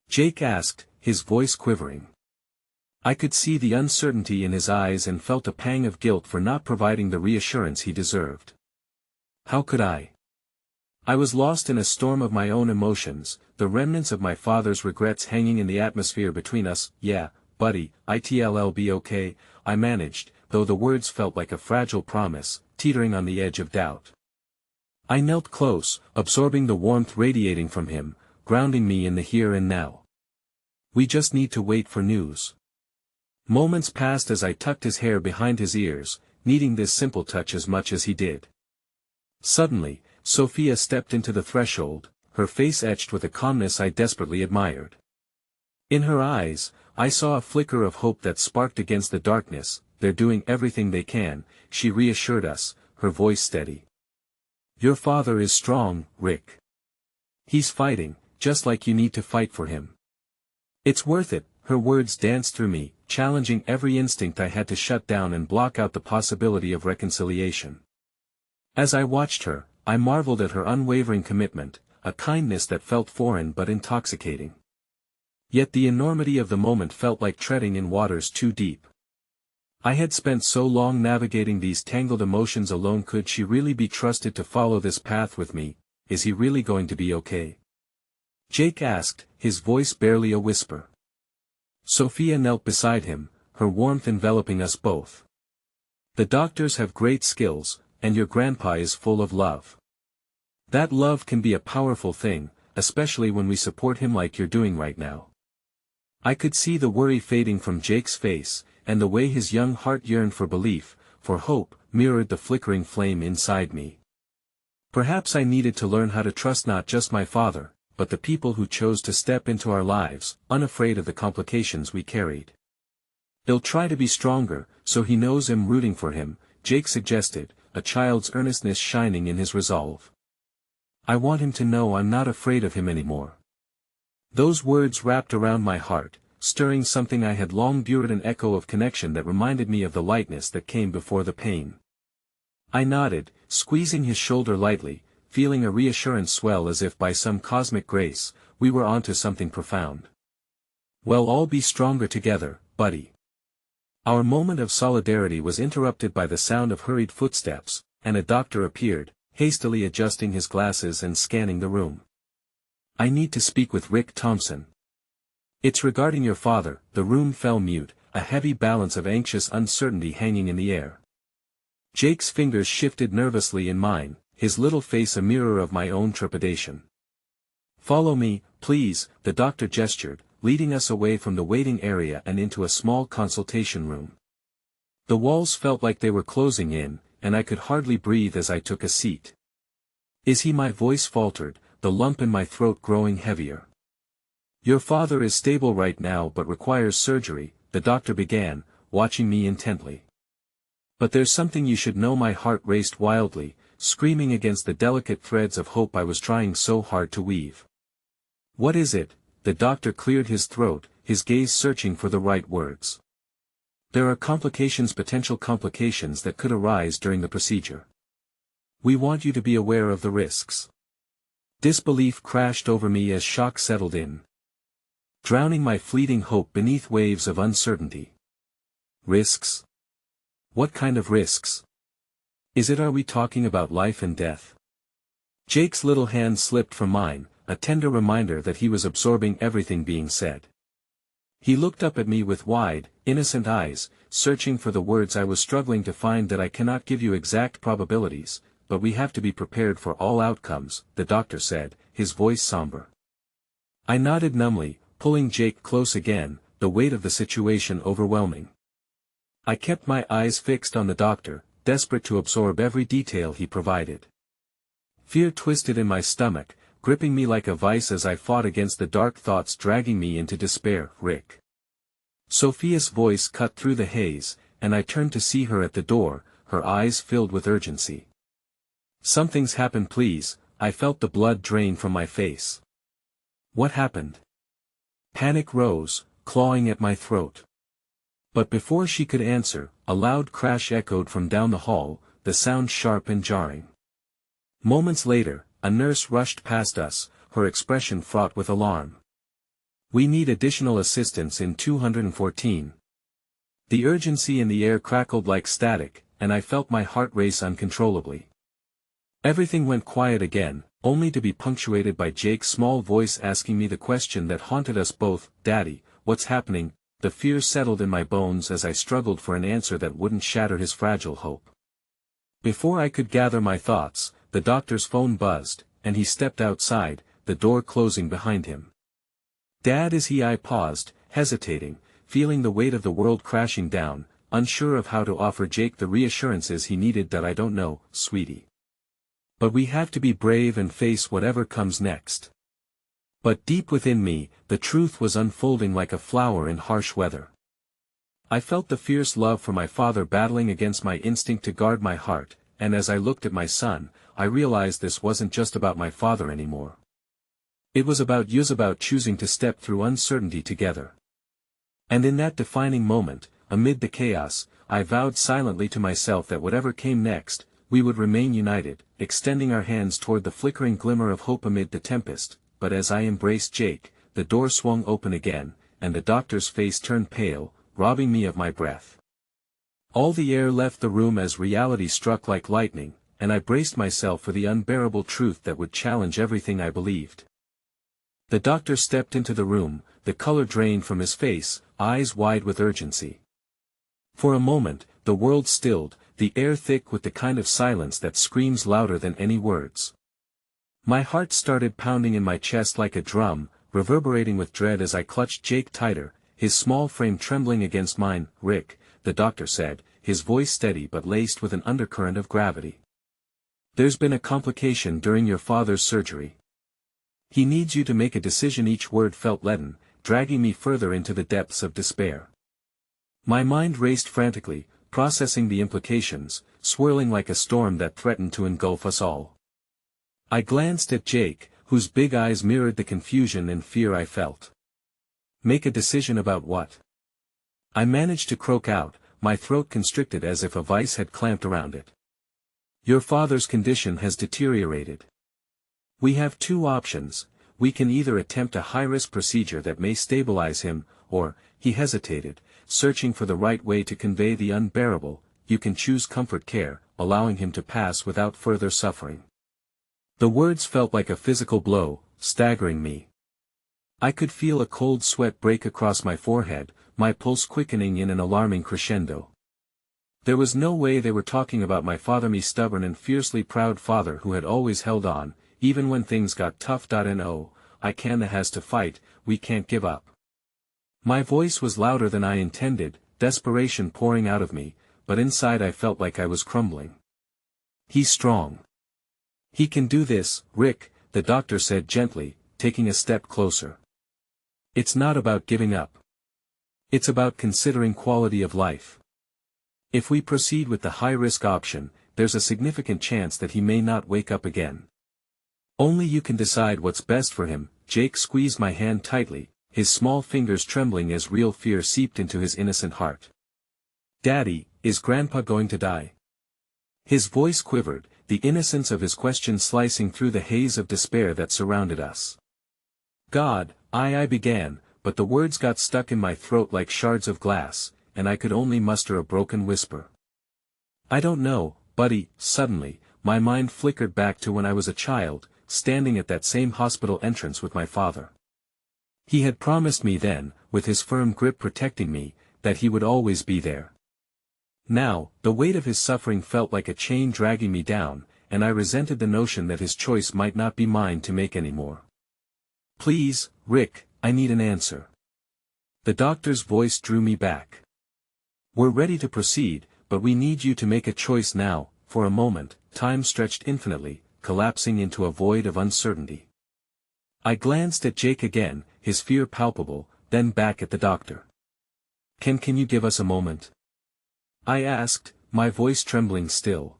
Jake asked, his voice quivering. I could see the uncertainty in his eyes and felt a pang of guilt for not providing the reassurance he deserved. How could I? I was lost in a storm of my own emotions, the remnants of my father's regrets hanging in the atmosphere between us. "Yeah, buddy, it'll be okay," I managed, though the words felt like a fragile promise, teetering on the edge of doubt. I knelt close, absorbing the warmth radiating from him, grounding me in the here and now. "We just need to wait for news." Moments passed as I tucked his hair behind his ears, needing this simple touch as much as he did. Suddenly, Sophia stepped into the threshold, her face etched with a calmness I desperately admired. In her eyes, I saw a flicker of hope that sparked against the darkness. "They're doing everything they can," she reassured us, her voice steady. "Your father is strong, Rick. He's fighting, just like you need to fight for him. It's worth it." Her words danced through me, challenging every instinct I had to shut down and block out the possibility of reconciliation. As I watched her, I marveled at her unwavering commitment, a kindness that felt foreign but intoxicating. Yet the enormity of the moment felt like treading in waters too deep. I had spent so long navigating these tangled emotions alone. Could she really be trusted to follow this path with me? Is he really going to be okay? Jake asked, his voice barely a whisper. Sophia knelt beside him, her warmth enveloping us both. "The doctors have great skills, and your grandpa is full of love. That love can be a powerful thing, especially when we support him like you're doing right now." I could see the worry fading from Jake's face, and the way his young heart yearned for belief, for hope, mirrored the flickering flame inside me. Perhaps I needed to learn how to trust not just my father, but the people who chose to step into our lives, unafraid of the complications we carried. "He'll try to be stronger, so he knows I'm rooting for him," Jake suggested, a child's earnestness shining in his resolve. "I want him to know I'm not afraid of him anymore." Those words wrapped around my heart, stirring something I had long endured, an echo of connection that reminded me of the lightness that came before the pain. I nodded, squeezing his shoulder lightly, feeling a reassurance swell as if by some cosmic grace, we were onto something profound. We'll all be stronger together, buddy. Our moment of solidarity was interrupted by the sound of hurried footsteps, and a doctor appeared, hastily adjusting his glasses and scanning the room. I need to speak with Rick Thompson. It's regarding your father. The room fell mute, a heavy balance of anxious uncertainty hanging in the air. Jake's fingers shifted nervously in mine, his little face a mirror of my own trepidation. Follow me, please, the doctor gestured, leading us away from the waiting area and into a small consultation room. The walls felt like they were closing in, and I could hardly breathe as I took a seat. Is he? My voice faltered, the lump in my throat growing heavier. Your father is stable right now but requires surgery, the doctor began, watching me intently. But there's something you should know. My heart raced wildly, screaming against the delicate threads of hope I was trying so hard to weave. What is it? The doctor cleared his throat, his gaze searching for the right words. There are complications, potential complications that could arise during the procedure. We want you to be aware of the risks. Disbelief crashed over me as shock settled in, drowning my fleeting hope beneath waves of uncertainty. Risks? What kind of risks? Are we talking about life and death? Jake's little hand slipped from mine, a tender reminder that he was absorbing everything being said. He looked up at me with wide, innocent eyes, searching for the words I was struggling to find. That I cannot give you exact probabilities, but we have to be prepared for all outcomes, the doctor said, his voice somber. I nodded numbly, pulling Jake close again, the weight of the situation overwhelming. I kept my eyes fixed on the doctor, desperate to absorb every detail he provided. Fear twisted in my stomach, gripping me like a vice as I fought against the dark thoughts dragging me into despair. Rick. Sophia's voice cut through the haze, and I turned to see her at the door, her eyes filled with urgency. Something's happened, please. I felt the blood drain from my face. What happened? Panic rose, clawing at my throat. But before she could answer, a loud crash echoed from down the hall, the sound sharp and jarring. Moments later, a nurse rushed past us, her expression fraught with alarm. We need additional assistance in 214. The urgency in the air crackled like static, and I felt my heart race uncontrollably. Everything went quiet again, only to be punctuated by Jake's small voice asking me the question that haunted us both. Daddy, what's happening? The fear settled in my bones as I struggled for an answer that wouldn't shatter his fragile hope. Before I could gather my thoughts, the doctor's phone buzzed, and he stepped outside, the door closing behind him. Dad, is he? I paused, hesitating, feeling the weight of the world crashing down, unsure of how to offer Jake the reassurances he needed. That I don't know, sweetie. But we have to be brave and face whatever comes next. But deep within me, the truth was unfolding like a flower in harsh weather. I felt the fierce love for my father battling against my instinct to guard my heart, and as I looked at my son, I realized this wasn't just about my father anymore. It was about us, about choosing to step through uncertainty together. And in that defining moment, amid the chaos, I vowed silently to myself that whatever came next, we would remain united, extending our hands toward the flickering glimmer of hope amid the tempest. But as I embraced Jake, the door swung open again, and the doctor's face turned pale, robbing me of my breath. All the air left the room as reality struck like lightning, and I braced myself for the unbearable truth that would challenge everything I believed. The doctor stepped into the room, the color drained from his face, eyes wide with urgency. For a moment, the world stilled, the air thick with the kind of silence that screams louder than any words. My heart started pounding in my chest like a drum, reverberating with dread as I clutched Jake tighter, his small frame trembling against mine. Rick, the doctor said, his voice steady but laced with an undercurrent of gravity. There's been a complication during your father's surgery. He needs you to make a decision. Each word felt leaden, dragging me further into the depths of despair. My mind raced frantically, processing the implications, swirling like a storm that threatened to engulf us all. I glanced at Jake, whose big eyes mirrored the confusion and fear I felt. Make a decision about what? I managed to croak out, my throat constricted as if a vice had clamped around it. Your father's condition has deteriorated. We have two options. we can either attempt a high-risk procedure that may stabilize him, or," he hesitated, searching for the right way to convey the unbearable, "you can choose comfort care, allowing him to pass without further suffering." The words felt like a physical blow, staggering me. I could feel a cold sweat break across my forehead, my pulse quickening in an alarming crescendo. There was no way they were talking about my father, me stubborn and fiercely proud father who had always held on, even when things got tough. And oh, I can has to fight, we can't give up. My voice was louder than I intended, desperation pouring out of me, but inside I felt like I was crumbling. "He's strong. He can do this, Rick," the doctor said gently, taking a step closer. "It's not about giving up. It's about considering quality of life. If we proceed with the high-risk option, there's a significant chance that he may not wake up again. Only you can decide what's best for him." Jake squeezed my hand tightly, his small fingers trembling as real fear seeped into his innocent heart. "Daddy, is Grandpa going to die?" His voice quivered, the innocence of his question slicing through the haze of despair that surrounded us. "God, I began, but the words got stuck in my throat like shards of glass, and I could only muster a broken whisper. "I don't know, buddy." Suddenly, my mind flickered back to when I was a child, standing at that same hospital entrance with my father. He had promised me then, with his firm grip protecting me, that he would always be there. Now, the weight of his suffering felt like a chain dragging me down, and I resented the notion that his choice might not be mine to make anymore. "Please, Rick, I need an answer." The doctor's voice drew me back. "We're ready to proceed, but we need you to make a choice now." For a moment, time stretched infinitely, collapsing into a void of uncertainty. I glanced at Jake again, his fear palpable, then back at the doctor. Can you give us a moment?" I asked, my voice trembling still.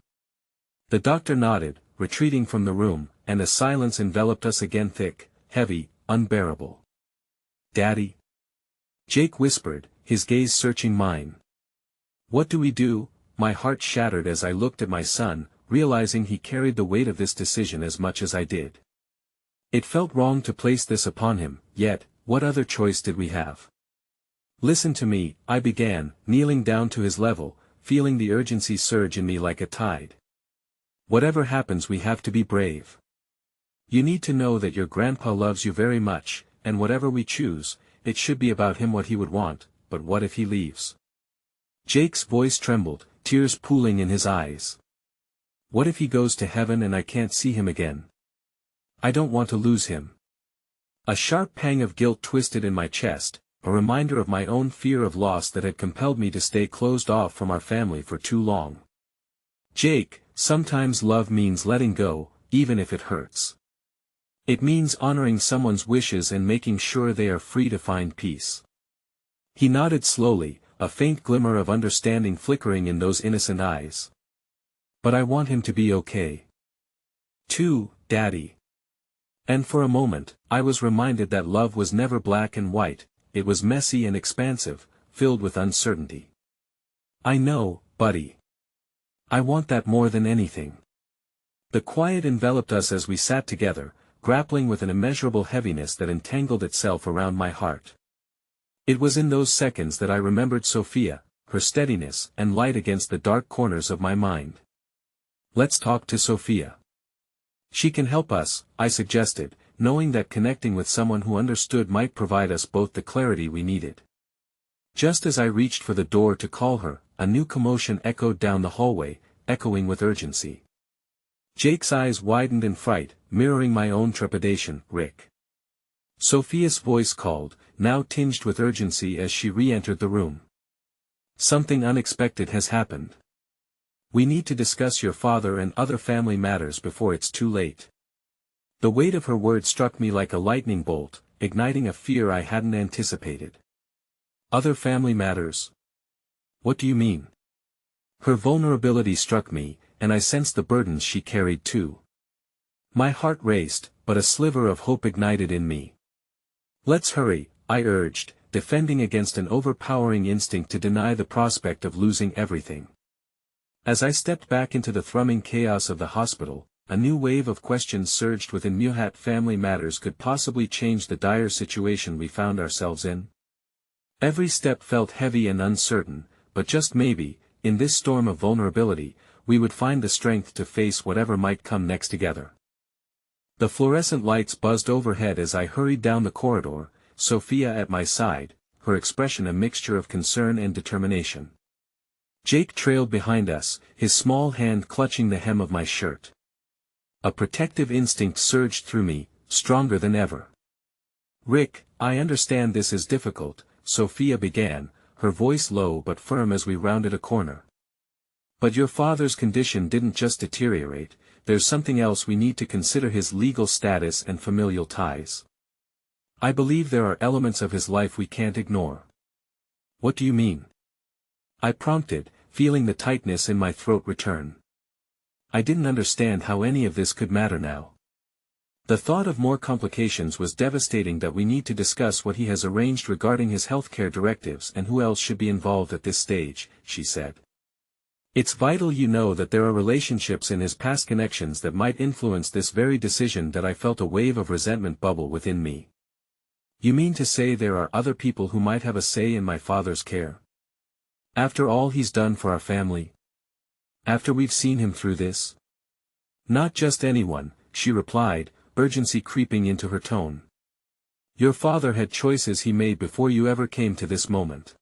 The doctor nodded, retreating from the room, and a silence enveloped us again, thick, heavy, unbearable. "Daddy?" Jake whispered, his gaze searching mine. "What do we do?" My heart shattered as I looked at my son, realizing he carried the weight of this decision as much as I did. It felt wrong to place this upon him, yet, what other choice did we have? "Listen to me," I began, kneeling down to his level, feeling the urgency surge in me like a tide. "Whatever happens, we have to be brave. You need to know that your grandpa loves you very much, and whatever we choose, it should be about him, what he would want. But what if he leaves?" Jake's voice trembled, tears pooling in his eyes. "What if he goes to heaven and I can't see him again? I don't want to lose him." A sharp pang of guilt twisted in my chest, a reminder of my own fear of loss that had compelled me to stay closed off from our family for too long. "Jake, sometimes love means letting go, even if it hurts. It means honoring someone's wishes and making sure they are free to find peace." He nodded slowly, a faint glimmer of understanding flickering in those innocent eyes. "But I want him to be okay. Too, Daddy." And for a moment, I was reminded that love was never black and white, it was messy and expansive, filled with uncertainty. "I know, buddy. I want that more than anything." The quiet enveloped us as we sat together, grappling with an immeasurable heaviness that entangled itself around my heart. It was in those seconds that I remembered Sophia, her steadiness and light against the dark corners of my mind. "Let's talk to Sophia. She can help us," I suggested, knowing that connecting with someone who understood might provide us both the clarity we needed. Just as I reached for the door to call her, a new commotion echoed down the hallway, echoing with urgency. Jake's eyes widened in fright, mirroring my own trepidation. "Rick." Sophia's voice called, now tinged with urgency as she re-entered the room. "Something unexpected has happened. We need to discuss your father and other family matters before it's too late." The weight of her words struck me like a lightning bolt, igniting a fear I hadn't anticipated. "Other family matters? What do you mean?" Her vulnerability struck me, and I sensed the burdens she carried too. My heart raced, but a sliver of hope ignited in me. "Let's hurry," I urged, defending against an overpowering instinct to deny the prospect of losing everything. As I stepped back into the thrumming chaos of the hospital, a new wave of questions surged within Muhat. Family matters could possibly change the dire situation we found ourselves in. Every step felt heavy and uncertain, but just maybe, in this storm of vulnerability, we would find the strength to face whatever might come next together. The fluorescent lights buzzed overhead as I hurried down the corridor, Sophia at my side, her expression a mixture of concern and determination. Jake trailed behind us, his small hand clutching the hem of my shirt. A protective instinct surged through me, stronger than ever. "Rick, I understand this is difficult," Sophia began, her voice low but firm as we rounded a corner. "But your father's condition didn't just deteriorate, there's something else we need to consider: his legal status and familial ties. I believe there are elements of his life we can't ignore." "What do you mean?" I prompted, feeling the tightness in my throat return. I didn't understand how any of this could matter now. The thought of more complications was devastating. "That we need to discuss what he has arranged regarding his healthcare directives and who else should be involved at this stage," she said. "It's vital you know that there are relationships in his past connections that might influence this very decision." That I felt a wave of resentment bubble within me. "You mean to say there are other people who might have a say in my father's care? After all he's done for our family? After we've seen him through this?" "Not just anyone," she replied, urgency creeping into her tone. "Your father had choices he made before you ever came to this moment.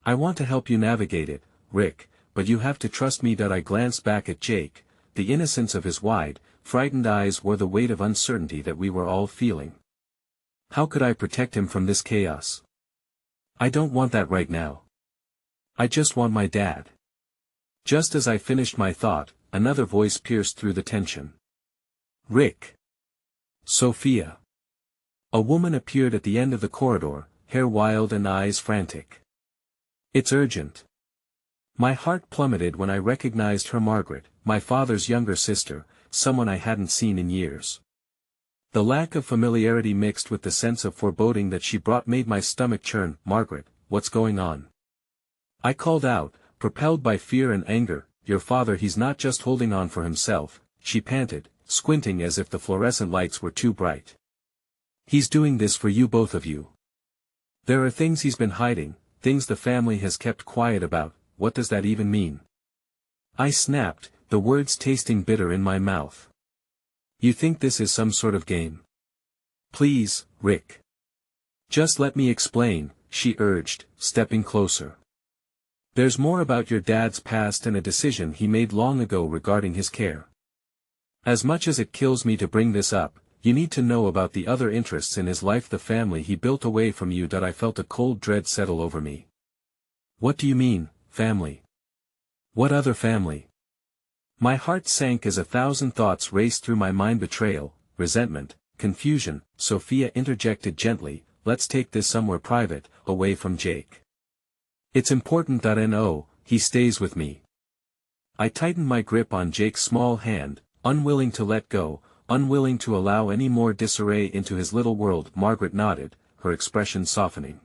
I want to help you navigate it, Rick, but you have to trust me." That I glanced back at Jake. The innocence of his wide, frightened eyes wore the weight of uncertainty that we were all feeling. How could I protect him from this chaos? "I don't want that right now. I just want my dad." Just as I finished my thought, another voice pierced through the tension. "Rick." "Sophia." A woman appeared at the end of the corridor, hair wild and eyes frantic. "It's urgent." My heart plummeted when I recognized her. Margaret, my father's younger sister, someone I hadn't seen in years. The lack of familiarity mixed with the sense of foreboding that she brought made my stomach churn. "Margaret, what's going on?" I called out, propelled by fear and anger. "Your father, he's not just holding on for himself," she panted, squinting as if the fluorescent lights were too bright. "He's doing this for you, both of you. There are things he's been hiding, things the family has kept quiet about." "What does that even mean?" I snapped, the words tasting bitter in my mouth. "You think this is some sort of game?" "Please, Rick. Just let me explain," she urged, stepping closer. "There's more about your dad's past and a decision he made long ago regarding his care. As much as it kills me to bring this up, you need to know about the other interests in his life, the family he built away from you." That I felt a cold dread settle over me. "What do you mean, family? What other family?" My heart sank as 1,000 thoughts raced through my mind. Betrayal, resentment, confusion. Sophia interjected gently, "Let's take this somewhere private, away from Jake. It's important that I know he stays with me." I tightened my grip on Jake's small hand, unwilling to let go, unwilling to allow any more disarray into his little world. Margaret nodded, her expression softening.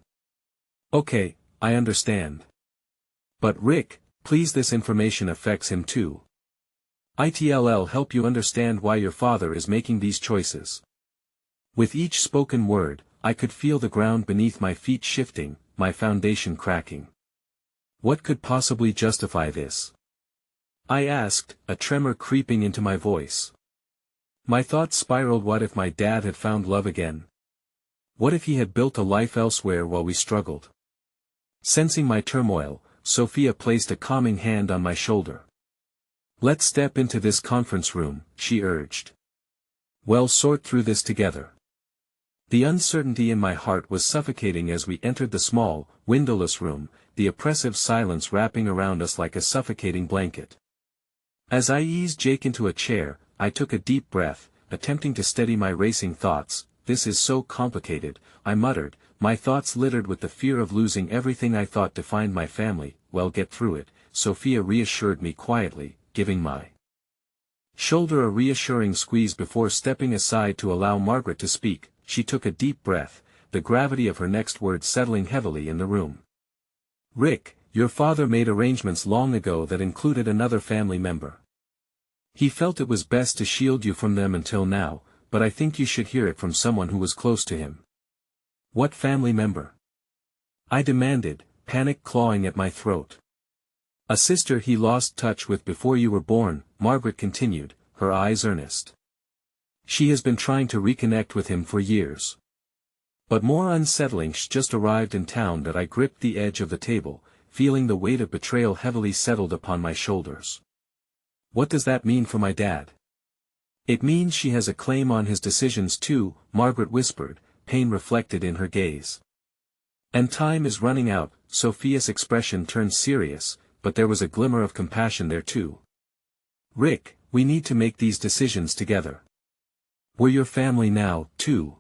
"Okay, I understand. But Rick, please, this information affects him too. It'll help you understand why your father is making these choices." With each spoken word, I could feel the ground beneath my feet shifting, my foundation cracking. What could possibly justify this? I asked, a tremor creeping into my voice. My thoughts spiraled. What if my dad had found love again? What if he had built a life elsewhere while we struggled? Sensing my turmoil, Sophia placed a calming hand on my shoulder. "Let's step into this conference room," she urged. "We'll sort through this together." The uncertainty in my heart was suffocating as we entered the small, windowless room, the oppressive silence wrapping around us like a suffocating blanket. As I eased Jake into a chair, I took a deep breath, attempting to steady my racing thoughts. "This is so complicated," I muttered, my thoughts littered with the fear of losing everything I thought defined my family. "Well, get through it," Sophia reassured me quietly, giving my shoulder a reassuring squeeze before stepping aside to allow Margaret to speak. She took a deep breath, the gravity of her next words settling heavily in the room. "Rick, your father made arrangements long ago that included another family member. He felt it was best to shield you from them until now, but I think you should hear it from someone who was close to him. What family member? I demanded, panic clawing at my throat. A sister he lost touch with before you were born, Margaret continued, her eyes earnest. She has been trying to reconnect with him for years. But more unsettling, she just arrived in town. That I gripped the edge of the table, feeling the weight of betrayal heavily settled upon my shoulders. What does that mean for my dad? It means she has a claim on his decisions too, Margaret whispered, pain reflected in her gaze. And time is running out. Sophia's expression turned serious, but there was a glimmer of compassion there too. Rick, we need to make these decisions together. We're your family now, too.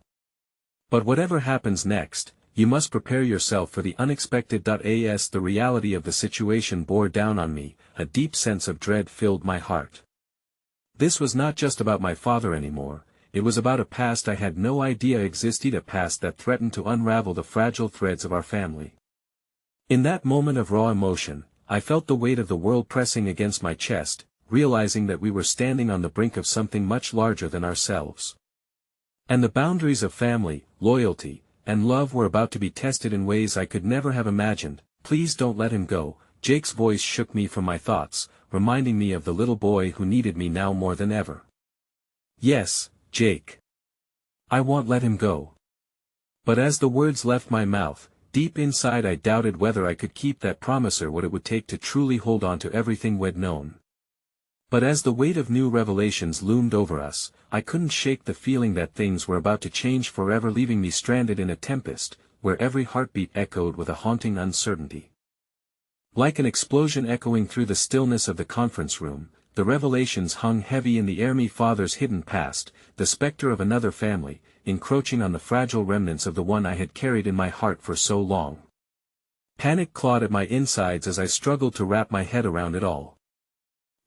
But whatever happens next, you must prepare yourself for the unexpected. The reality of the situation bore down on me, a deep sense of dread filled my heart. This was not just about my father anymore, it was about a past I had no idea existed, a past that threatened to unravel the fragile threads of our family. In that moment of raw emotion, I felt the weight of the world pressing against my chest, realizing that we were standing on the brink of something much larger than ourselves. And the boundaries of family, loyalty, and love were about to be tested in ways I could never have imagined. Please don't let him go. Jake's voice shook me from my thoughts, reminding me of the little boy who needed me now more than ever. Yes, Jake. I won't let him go. But as the words left my mouth, deep inside I doubted whether I could keep that promise or what it would take to truly hold on to everything we'd known. But as the weight of new revelations loomed over us, I couldn't shake the feeling that things were about to change forever, leaving me stranded in a tempest, where every heartbeat echoed with a haunting uncertainty. Like an explosion echoing through the stillness of the conference room, the revelations hung heavy in the air. My father's hidden past, the specter of another family, encroaching on the fragile remnants of the one I had carried in my heart for so long. Panic clawed at my insides as I struggled to wrap my head around it all.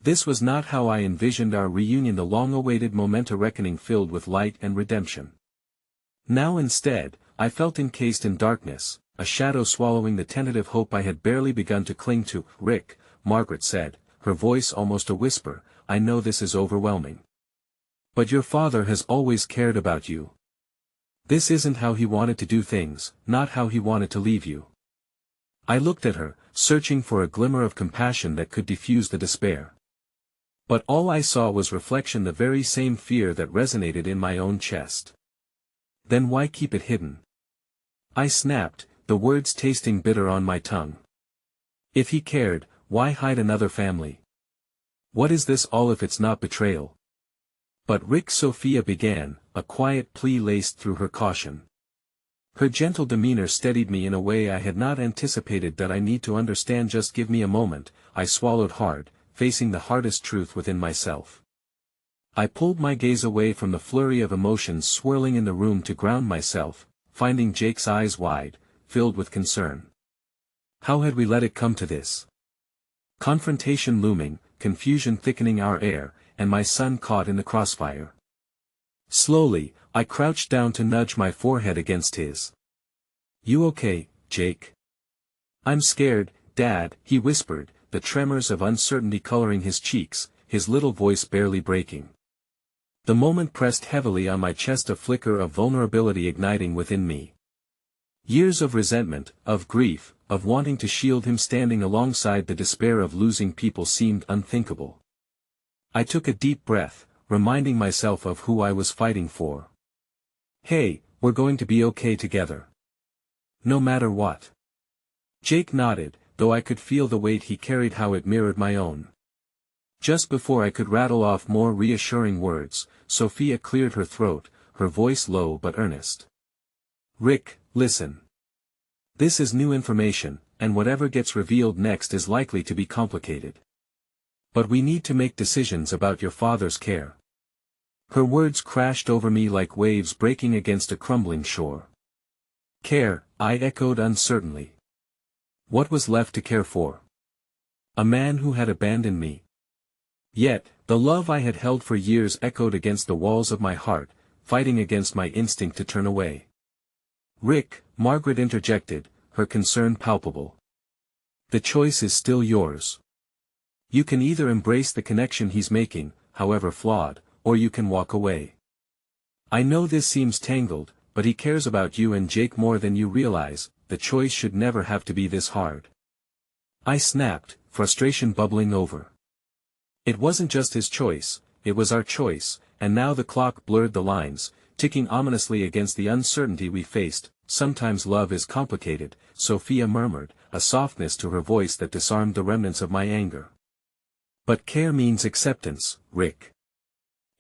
This was not how I envisioned our reunion, the long-awaited moment, a reckoning filled with light and redemption. Now instead, I felt encased in darkness, a shadow swallowing the tentative hope I had barely begun to cling to. Rick, Margaret said, her voice almost a whisper, I know this is overwhelming. But your father has always cared about you. This isn't how he wanted to do things, not how he wanted to leave you. I looked at her, searching for a glimmer of compassion that could diffuse the despair. But all I saw was reflection, the very same fear that resonated in my own chest. Then why keep it hidden? I snapped, the words tasting bitter on my tongue. If he cared, why hide another family? What is this all if it's not betrayal? But Rick, Sophia began, a quiet plea laced through her caution. Her gentle demeanor steadied me in a way I had not anticipated. That I need to understand. Just give me a moment. I swallowed hard, facing the hardest truth within myself. I pulled my gaze away from the flurry of emotions swirling in the room to ground myself, finding Jake's eyes wide, filled with concern. How had we let it come to this? Confrontation looming, confusion thickening our air, and my son caught in the crossfire. Slowly, I crouched down to nudge my forehead against his. You okay, Jake? I'm scared, Dad, he whispered, the tremors of uncertainty coloring his cheeks, his little voice barely breaking. The moment pressed heavily on my chest, a flicker of vulnerability igniting within me. Years of resentment, of grief, of wanting to shield him standing alongside the despair of losing people seemed unthinkable. I took a deep breath, reminding myself of who I was fighting for. Hey, we're going to be okay together. No matter what. Jake nodded, though I could feel the weight he carried, how it mirrored my own. Just before I could rattle off more reassuring words, Sophia cleared her throat, her voice low but earnest. Rick, listen. This is new information, and whatever gets revealed next is likely to be complicated. But we need to make decisions about your father's care. Her words crashed over me like waves breaking against a crumbling shore. Care, I echoed uncertainly. What was left to care for? A man who had abandoned me. Yet, the love I had held for years echoed against the walls of my heart, fighting against my instinct to turn away. Rick, Margaret interjected, her concern palpable. The choice is still yours. You can either embrace the connection he's making, however flawed, or you can walk away. I know this seems tangled, but he cares about you and Jake more than you realize. The choice should never have to be this hard. I snapped, frustration bubbling over. It wasn't just his choice, it was our choice, and now the clock blurred the lines, ticking ominously against the uncertainty we faced. Sometimes love is complicated, Sophia murmured, a softness to her voice that disarmed the remnants of my anger. But care means acceptance, Rick.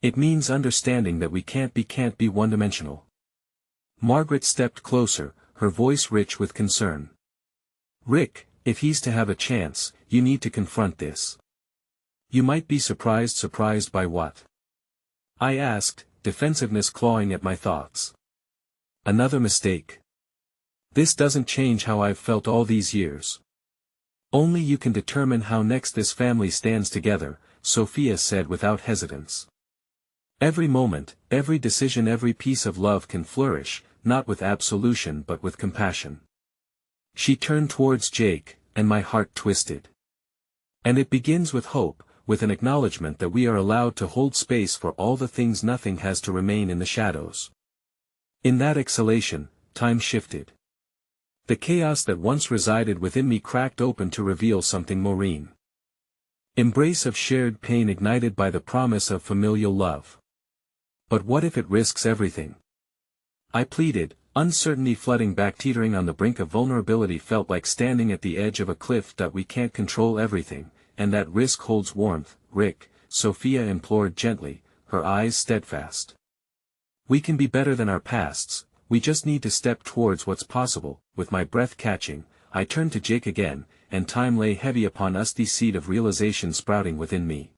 It means understanding that we can't be one-dimensional. Margaret stepped closer, her voice rich with concern. Rick, if he's to have a chance, you need to confront this. You might be surprised by what? I asked, defensiveness clawing at my thoughts. Another mistake. This doesn't change how I've felt all these years. Only you can determine how next this family stands together, Sophia said without hesitance. Every moment, every decision, every piece of love can flourish, not with absolution but with compassion. She turned towards Jake, and my heart twisted. And it begins with hope, with an acknowledgement that we are allowed to hold space for all the things nothing has to remain in the shadows. In that exhalation, time shifted. The chaos that once resided within me cracked open to reveal something Maureen. Embrace of shared pain ignited by the promise of familial love. But what if it risks everything? I pleaded, uncertainty flooding back. Teetering on the brink of vulnerability felt like standing at the edge of a cliff. That we can't control everything, and that risk holds warmth. Rick, Sophia implored gently, her eyes steadfast. We can be better than our pasts, we just need to step towards what's possible. With my breath catching, I turned to Jake again, and time lay heavy upon us, the seed of realization sprouting within me.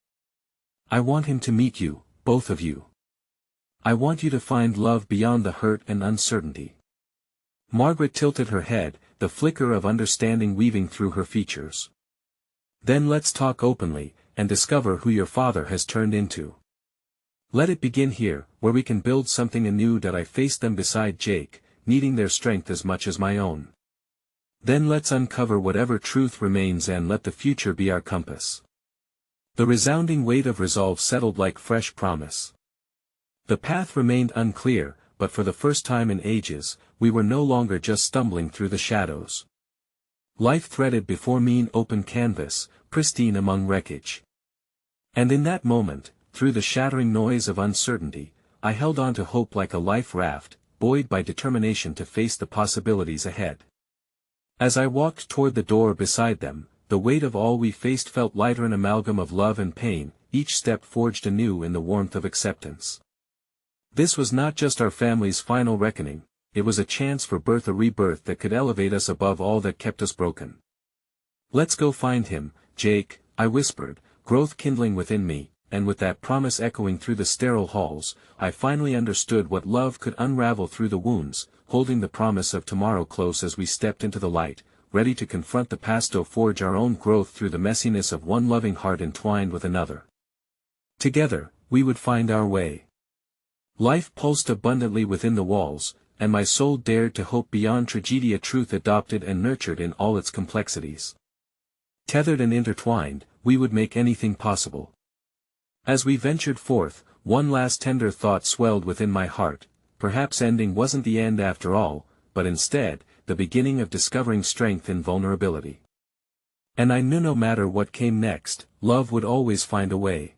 I want him to meet you, both of you. I want you to find love beyond the hurt and uncertainty. Margaret tilted her head, the flicker of understanding weaving through her features. Then let's talk openly, and discover who your father has turned into. Let it begin here, where we can build something anew. That I faced them beside Jake, needing their strength as much as my own. Then let's uncover whatever truth remains and let the future be our compass. The resounding weight of resolve settled like fresh promise. The path remained unclear, but for the first time in ages, we were no longer just stumbling through the shadows. Life threaded before me an open canvas, pristine among wreckage. And in that moment, through the shattering noise of uncertainty, I held on to hope like a life raft, buoyed by determination to face the possibilities ahead. As I walked toward the door beside them, the weight of all we faced felt lighter, an amalgam of love and pain, each step forged anew in the warmth of acceptance. This was not just our family's final reckoning, it was a chance for birth, a rebirth that could elevate us above all that kept us broken. Let's go find him, Jake, I whispered, growth kindling within me, and with that promise echoing through the sterile halls, I finally understood what love could unravel through the wounds, holding the promise of tomorrow close as we stepped into the light, ready to confront the past to forge our own growth through the messiness of one loving heart entwined with another. Together, we would find our way. Life pulsed abundantly within the walls, and my soul dared to hope beyond tragedy, a truth adopted and nurtured in all its complexities. Tethered and intertwined, we would make anything possible. As we ventured forth, one last tender thought swelled within my heart. Perhaps ending wasn't the end after all, but instead, the beginning of discovering strength in vulnerability. And I knew no matter what came next, love would always find a way.